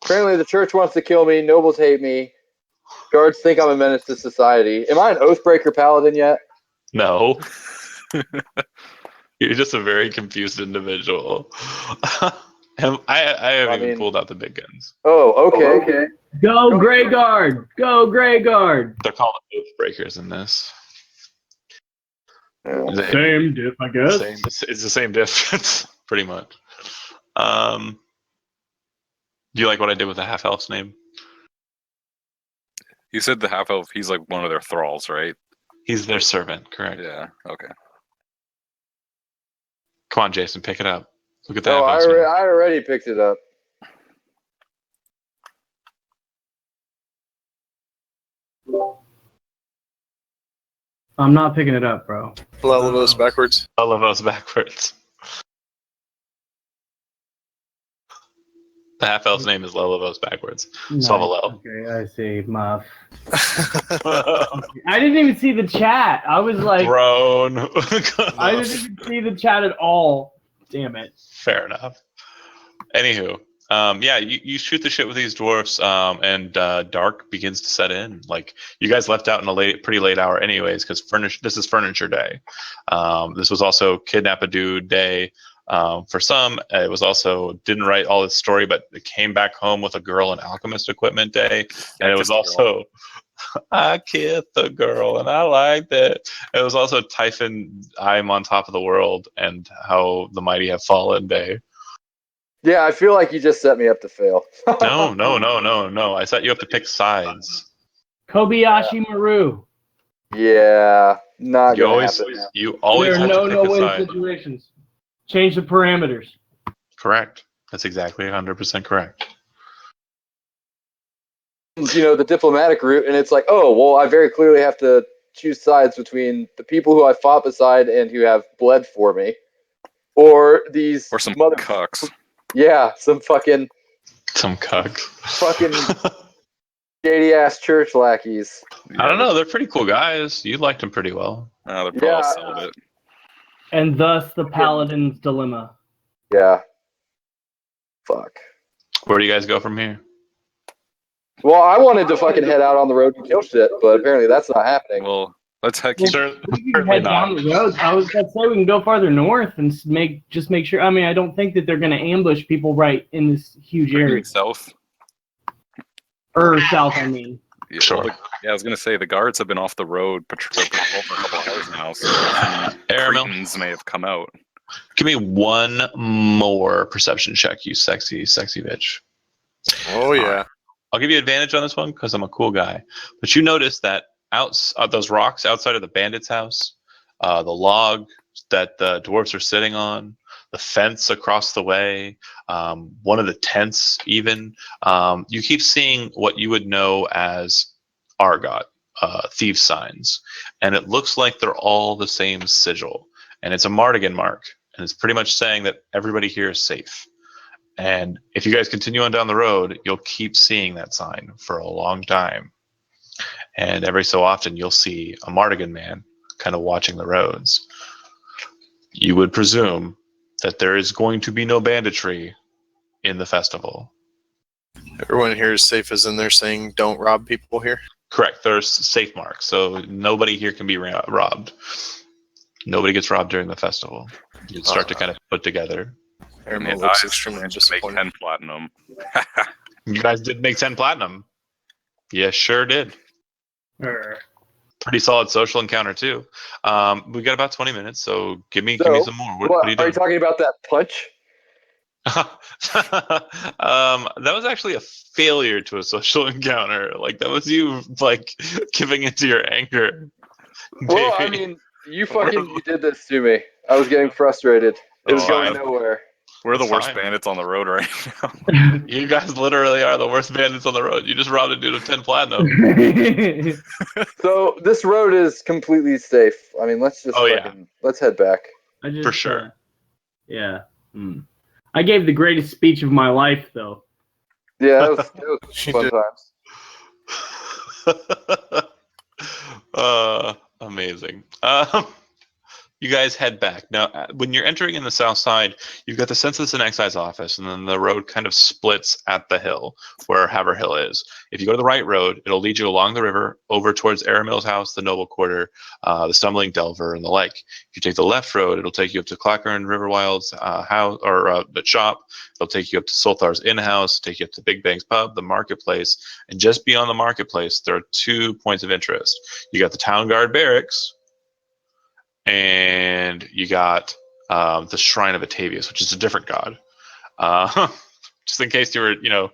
Apparently the church wants to kill me, nobles hate me, guards think I'm a menace to society. Am I an Oathbreaker paladin yet? No. You're just a very confused individual. I haven't even pulled out the big guns. Oh, okay. Go Grey Guard! Go Grey Guard! They're called Oathbreakers in this. Same diff, I guess. It's the same difference, pretty much. Do you like what I did with the half-elf's name? You said the half-elf, he's like one of their thralls, right? He's their servant, correct. Yeah, okay. Come on, Jason, pick it up. Look at that. Oh, I already picked it up. I'm not picking it up, bro. Lelevos backwards. Lelevos backwards. The half-elf's name is Lelevos backwards. Nice. Savalel. Okay, I see. Muff. I didn't even see the chat. I was like... Grown. I didn't even see the chat at all. Damn it. Fair enough. Anywho, you shoot the shit with these dwarfs, and dark begins to set in. Like, you guys left out in a pretty late hour anyways, because this is furniture day. This was also kidnap a dude day. For some, it was also didn't write all this story, but it came back home with a girl in alchemist equipment day, and it was also I kissed the girl and I liked it. It was also Typhon, I'm on top of the world, and how the mighty have fallen day. Yeah, I feel like you just set me up to fail. No. I set you up to pick sides. Kobayashi Maru. Yeah, not You gonna always, happen. you always There are have no to pick a no-win side. situations. Change the parameters. Correct. That's exactly 100% correct. The diplomatic route, and it's like, oh, well, I very clearly have to choose sides between the people who I fought beside and who have bled for me, or these Or some mother cucks. Yeah, some fucking cucks. fucking shady ass church lackeys. I don't know. They're pretty cool guys. You liked them pretty well. They're probably Yeah. celibate. And thus the Paladin's dilemma. Yeah. Fuck. Where do you guys go from here? Well, I wanted to fucking head out on the road and kill shit, but apparently that's not happening. Well, let's head. Well, Sir, we can certainly head down not. the road. I was gonna say we can go farther north and make sure. I mean, I don't think that they're gonna ambush people right in this huge area. South. Or south, I mean. Yeah, Sure. I was gonna say the guards have been off the road patrol for a couple hours now, so some Aramil, Cretans may have come out. give me one more perception check, you sexy bitch. Oh yeah. I'll give you advantage on this one because I'm a cool guy. But you notice that those rocks outside of the bandit's house, the log that the dwarves are sitting on, the fence across the way, one of the tents even, you keep seeing what you would know as Argot, thief signs. And it looks like they're all the same sigil. And it's a Mardigan mark. And it's pretty much saying that everybody here is safe. And if you guys continue on down the road, you'll keep seeing that sign for a long time. And every so often, you'll see a Mardigan man kind of watching the roads. You would presume that there is going to be no banditry in the festival. Everyone here is safe, as in they're saying don't rob people here. Correct. There's safe marks, so nobody here can be robbed. Nobody gets robbed during the festival. You'd start to kind of put together. Aramil looks extremely Make disappointed. 10 platinum. You guys did make 10 platinum. Yeah, sure did. Pretty solid social encounter too. We got about 20 minutes, so give me some more. What are you doing? Are you talking about that punch? That was actually a failure to a social encounter. Like that was you like giving into your anger. Well, I mean, you did this to me. I was getting frustrated. It was going Fine. nowhere. We're the That's worst fine. bandits on the road right now. You guys literally are the worst bandits on the road. You just robbed a dude of 10 platinum. So this road is completely safe. I mean, let's just let's head back. For sure. Yeah. I gave the greatest speech of my life, though. Yeah, that was fun times. Amazing. You guys head back. Now, when you're entering in the south side, you've got the Census and Excise office, and then the road kind of splits at the hill, where Haver Hill is. If you go to the right road, it'll lead you along the river, over towards Aramil's house, the Noble Quarter, the Stumbling Delver, and the like. If you take the left road, it'll take you up to Clacker and Riverwild's house, or the shop. It'll take you up to Solthar's in-house, take you up to Big Bang's pub, the marketplace, and just beyond the marketplace, there are 2 points of interest. You got the Town Guard Barracks, and you got the Shrine of Atavius, which is a different god. Just in case you were,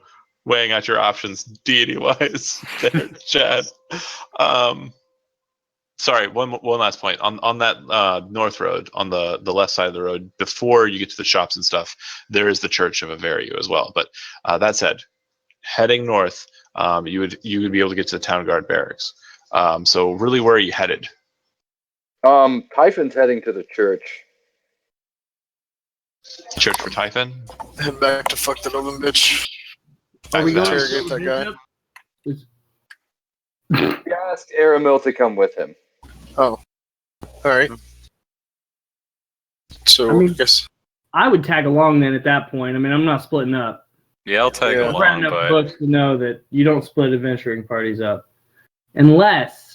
weighing out your options deity-wise there, Chad. Sorry, one last point. On that north road, on the left side of the road, before you get to the shops and stuff, there is the Church of Averiu as well. But that said, heading north, you would be able to get to the Town Guard Barracks. So really, where are you headed? Typhon's heading to the church. Church for Typhon? Head back to fuck that oven bitch. Are we going to Interrogate that guy. He asked Aramil to come with him. Oh. Alright. So, I guess. I would tag along then at that point. I mean, I'm not splitting up. Yeah, I'll tag I've read along, enough but books to know that you don't split adventuring parties up. Unless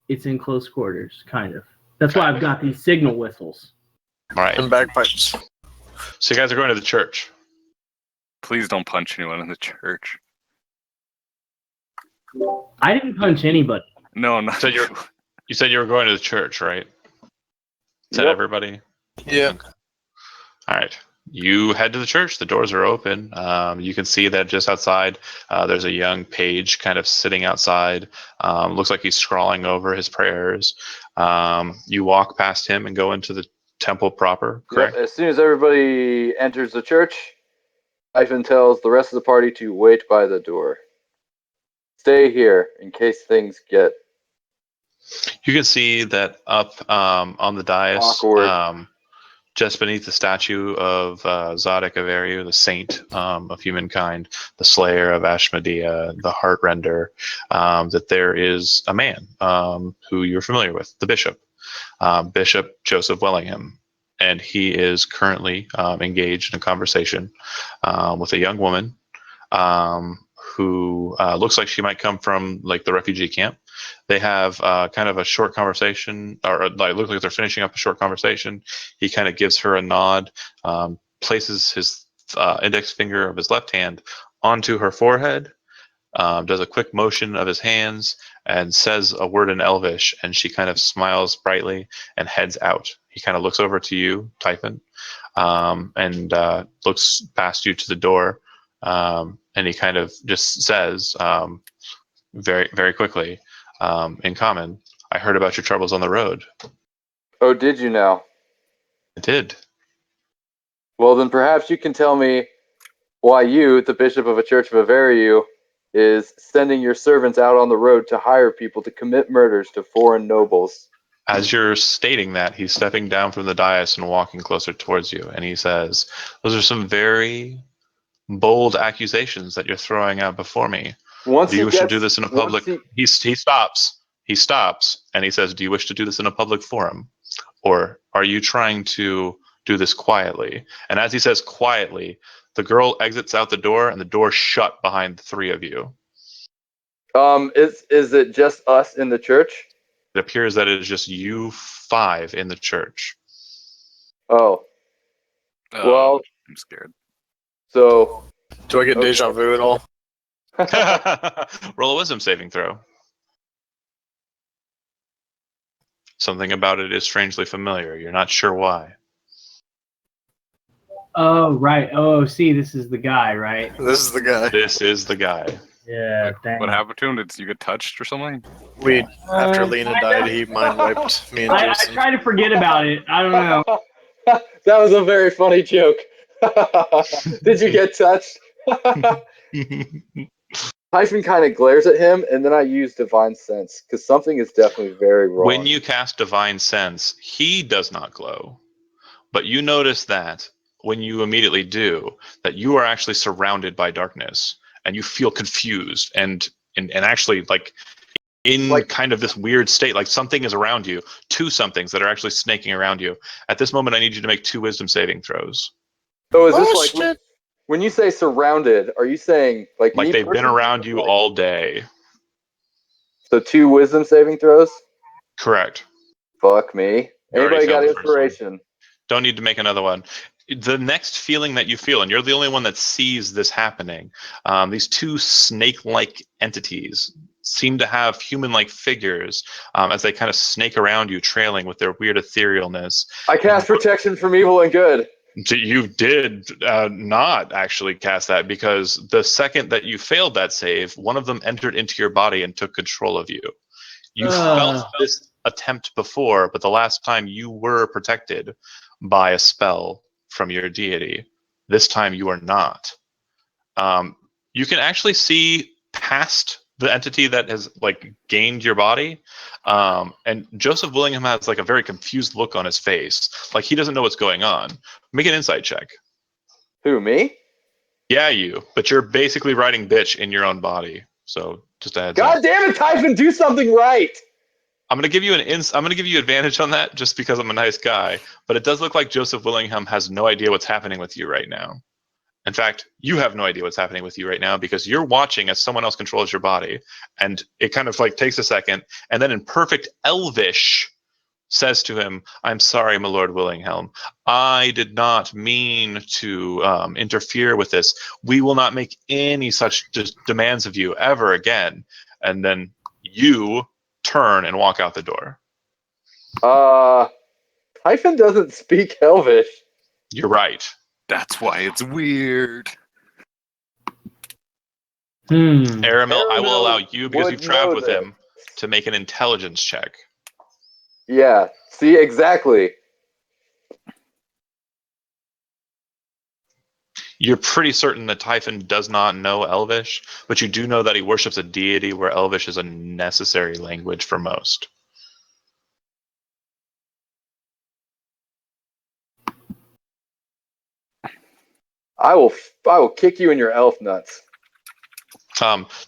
it's in close quarters, kind of. That's why I've got these signal whistles. Right. And bagpipes. So you guys are going to the church. Please don't punch anyone in the church. I didn't punch anybody. No, not So you. you said you were going to the church, right? Is that Yep. everybody? Yeah. All right. You head to the church. The doors are open. You can see that just outside, there's a young page kind of sitting outside. Looks like he's scrawling over his prayers. You walk past him and go into the temple proper, correct? Yep. As soon as everybody enters the church, Ivan tells the rest of the party to wait by the door. Stay here in case things get You can see that up on the dais, awkward. just beneath the statue of Zadok Averiu, the saint of humankind, the slayer of Ashmedea, the Heartrender, that there is a man who you're familiar with, the bishop, Bishop Joseph Wellingham. And he is currently engaged in a conversation with a young woman who looks like she might come from like the refugee camp. They have kind of a short conversation, or like look like they're finishing up a short conversation. He kind of gives her a nod, places his index finger of his left hand onto her forehead, does a quick motion of his hands, and says a word in Elvish, and she kind of smiles brightly and heads out. He kind of looks over to you, Typhon, and looks past you to the door, and he kind of just says very, very quickly, in common, "I heard about your troubles on the road." Oh, did you now? I did. Well, then perhaps you can tell me why you, the bishop of a church of Averiu, is sending your servants out on the road to hire people to commit murders to foreign nobles. As you're stating that, he's stepping down from the dais and walking closer towards you, and he says, "Those are some very bold accusations that you're throwing out before me. Do you wish to do this in a public?" He stops. He stops, and he says, "Do you wish to do this in a public forum, or are you trying to do this quietly?" And as he says quietly, the girl exits out the door, and the door shut behind the three of you. Is it just us in the church? It appears that it is just you five in the church. Oh, well, I'm scared. so Do I get Okay. deja vu at all? Roll a wisdom saving throw. Something about it is strangely familiar. You're not sure why. Oh, right. Oh, see, this is the guy, right? This is the guy. This is the guy. Yeah, Wait, dang. what happened to him? Did you get touched or something? After Lena died, he mind wiped me and I Jason. try to forget about it. I don't know. that was a very funny joke. Did you get touched? Typhon kind of glares at him, and then I use Divine Sense, because something is definitely very wrong. When you cast Divine Sense, he does not glow. But you notice that when you immediately do, that you are actually surrounded by darkness, and you feel confused and actually like in kind of this weird state, like something is around you, two somethings that are actually snaking around you. At this moment, I need you to make 2 wisdom saving throws. So is this like, when you say surrounded, are you saying like Like me they've been personally? around you all day. So 2 wisdom saving throws? Correct. Fuck me. You already Anybody got failed the first one. inspiration? Don't need to make another one. The next feeling that you feel, and you're the only one that sees this happening, these 2 snake-like entities seem to have human-like figures as they kind of snake around you, trailing with their weird etherealness. I cast protection from evil and good. You did not actually cast that, because the second that you failed that save, one of them entered into your body and took control of you. You felt this attempt before, but the last time you were protected by a spell from your deity. This time you are not. You can actually see past the entity that has like gained your body, and Joseph Willingham has like a very confused look on his face, like he doesn't know what's going on. Make an insight check. Who, me? Yeah, you, but you're basically writing bitch in your own body, so just a heads up. God damn it, Typhon, do something right! I'm gonna give you I'm gonna give you advantage on that just because I'm a nice guy, but it does look like Joseph Willingham has no idea what's happening with you right now. In fact, you have no idea what's happening with you right now because you're watching as someone else controls your body, and it kind of like takes a second, and then in perfect Elvish says to him, "I'm sorry, my Lord Willinghelm. I did not mean to interfere with this. We will not make any such demands of you ever again." And then you turn and walk out the door. Typhon doesn't speak Elvish. You're right. That's why it's weird. Aramil, I will allow you, because would you've traveled know with this. him, to make an intelligence check. Yeah, see, exactly. You're pretty certain that Typhon does not know Elvish, but you do know that he worships a deity where Elvish is a necessary language for most. I will kick you in your elf nuts.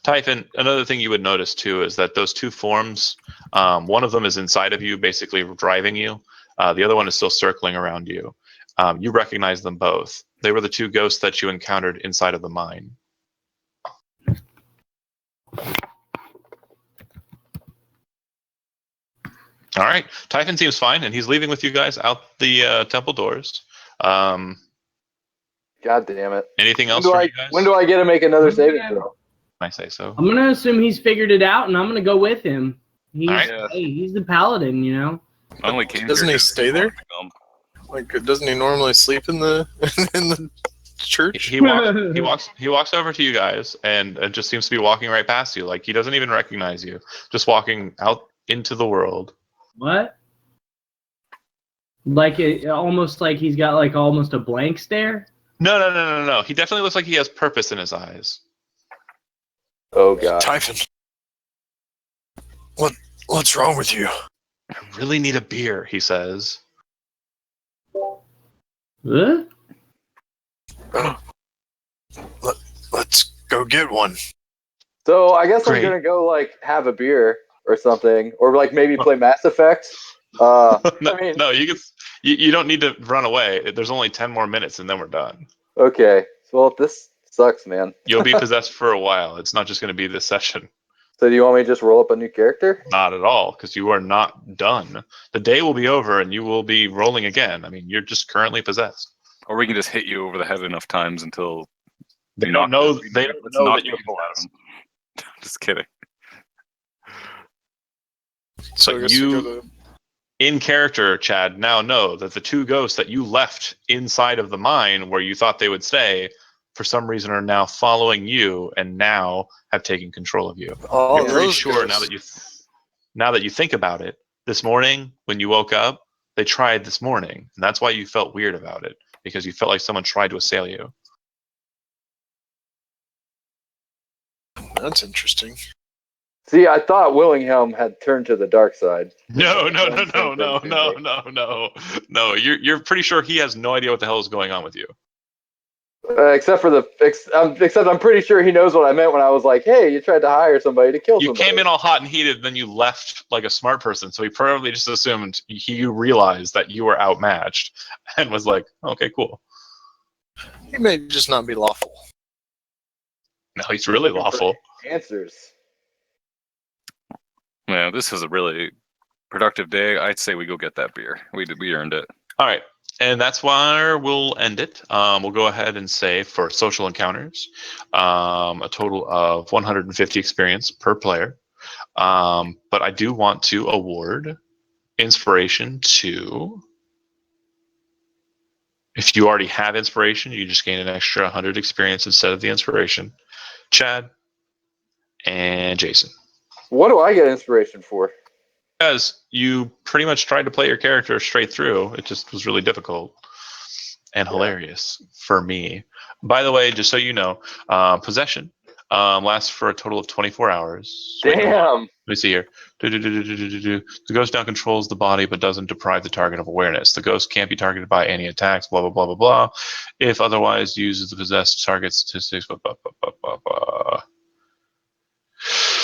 Typhon, another thing you would notice too is that those two forms, one of them is inside of you, basically driving you. The other one is still circling around you. You recognize them both. They were the two ghosts that you encountered inside of the mine. All right, Typhon seems fine, and he's leaving with you guys out the temple doors. God damn it! Anything else from you guys? When do I get to make another saving throw? I say so. I'm gonna assume he's figured it out, and I'm gonna go with him. He's All right. hey, he's the paladin, you know. I only came Doesn't here he 'cause stay there? wanted to come. Like, doesn't he normally sleep in the in the church? He walks over to you guys, and just seems to be walking right past you. Like he doesn't even recognize you. Just walking out into the world. What? Like almost like he's got like almost a blank stare. No. He definitely looks like he has purpose in his eyes. Oh god. Typhon, what's wrong with you? I really need a beer, he says. Huh? Let's go get one. So I guess Great. I'm gonna go like have a beer or something, or like maybe play Mass Effect. I mean, No, you don't need to run away. There's only 10 more minutes, and then we're done. okay. Well, this sucks, man. You'll be possessed for a while. It's not just going to be this session. So do you want me to just roll up a new character? Not at all, because you are not done. The day will be over, and you will be rolling again. I mean, you're just currently possessed. Or we can just hit you over the head enough times until They don't know. They don't let's know knock that you're you out of possessed. them. Just kidding. So I guess you- we go to... In character, Chad, now know that the two ghosts that you left inside of the mine where you thought they would stay, for some reason are now following you and now have taken control of you. Oh, You're pretty those sure ghosts. now that you think about it, this morning when you woke up, they tried this morning, and that's why you felt weird about it, because you felt like someone tried to assail you. That's interesting. See, I thought Willinghelm had turned to the dark side. No. You're pretty sure he has no idea what the hell is going on with you. Except I'm pretty sure he knows what I meant when I was like, "Hey, you tried to hire somebody to kill You somebody." came in all hot and heated, then you left like a smart person. So he probably just assumed he realized that you were outmatched and was like, "Okay, cool." He may just not be lawful. No, he's really lawful. Answers. Yeah, this is a really productive day. I'd say we go get that beer. We earned it. All right. And that's where we'll end it. We'll go ahead and say for social encounters, a total of 150 experience per player. But I do want to award inspiration to... If you already have inspiration, you just gain an extra 100 experience instead of the inspiration. Chad and Jason. What do I get inspiration for? Because you pretty much tried to play your character straight through. It just was really difficult and hilarious for me. By the way, just so you know, possession lasts for a total of 24 hours. Wait, hold on. Damn. Let me see here. The ghost now controls the body but doesn't deprive the target of awareness. The ghost can't be targeted by any attacks, blah, blah, blah, blah, blah. If otherwise, uses the possessed target statistics, blah, blah, blah, blah, blah, blah.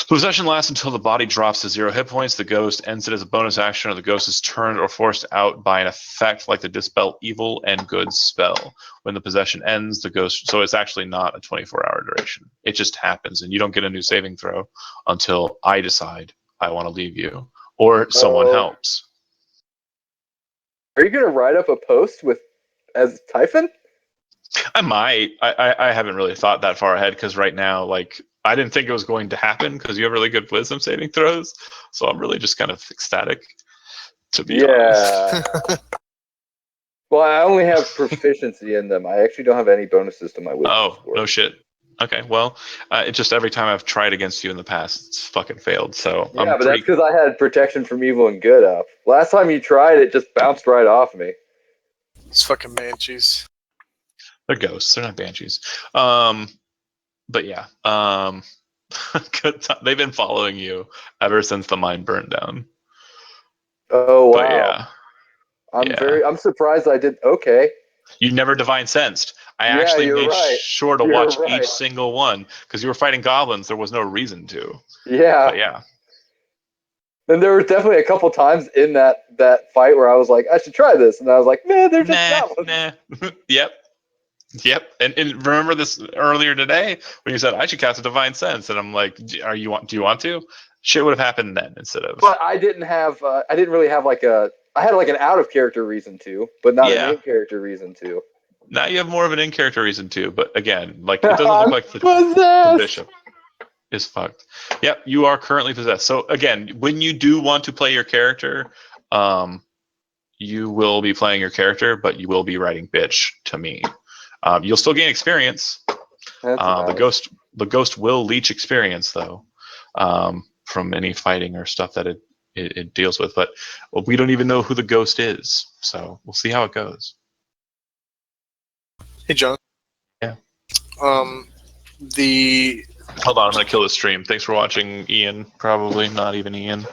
The possession lasts until the body drops to 0 hit points. The ghost ends it as a bonus action, or the ghost is turned or forced out by an effect like the Dispel Evil and Good spell. When the possession ends, the ghost... So it's actually not a 24-hour duration. It just happens, and you don't get a new saving throw until I decide I want to leave you, or someone helps. Are you gonna write up a post as Typhon? I might. I haven't really thought that far ahead because right now, like, I didn't think it was going to happen because you have really good wisdom saving throws. So I'm really just kind of ecstatic, to be honest. Well, I only have proficiency in them. I actually don't have any bonuses to my wisdom Oh, score. no shit. Okay, well, it just every time I've tried against you in the past, it's fucking failed. So Yeah, I'm but pretty. that's because I had protection from evil and good up. Last time you tried, it just bounced right off me. It's fucking banshees. They're ghosts. They're not banshees. But yeah. They've been following you ever since the mine burned down. Oh wow! But yeah. I'm surprised I did. Okay. You never divine sensed. I Yeah, actually you're made right. sure to You're watch right. each single one because you were fighting goblins. There was no reason to. Yeah. But yeah. And there were definitely a couple times in that fight where I was like, I should try this, and I was like, man, they're just goblins. Nah. Yep. And remember this earlier today when you said I should cast a divine sense, and I'm like, do you want to? Shit would have happened then instead of. But I didn't really have I had like an out of character reason to, but not an in character reason to. Now you have more of an in character reason to, but again, like it doesn't look like the bishop is fucked. Yep, you are currently possessed. So again, when you do want to play your character, you will be playing your character, but you will be writing bitch to me. You'll still gain experience. That's nice. The ghost will leech experience though, from any fighting or stuff that it deals with. But we don't even know who the ghost is, so we'll see how it goes. Hey, John. Yeah. The Hold on, I'm gonna kill the stream. Thanks for watching, Ian. Probably not even Ian.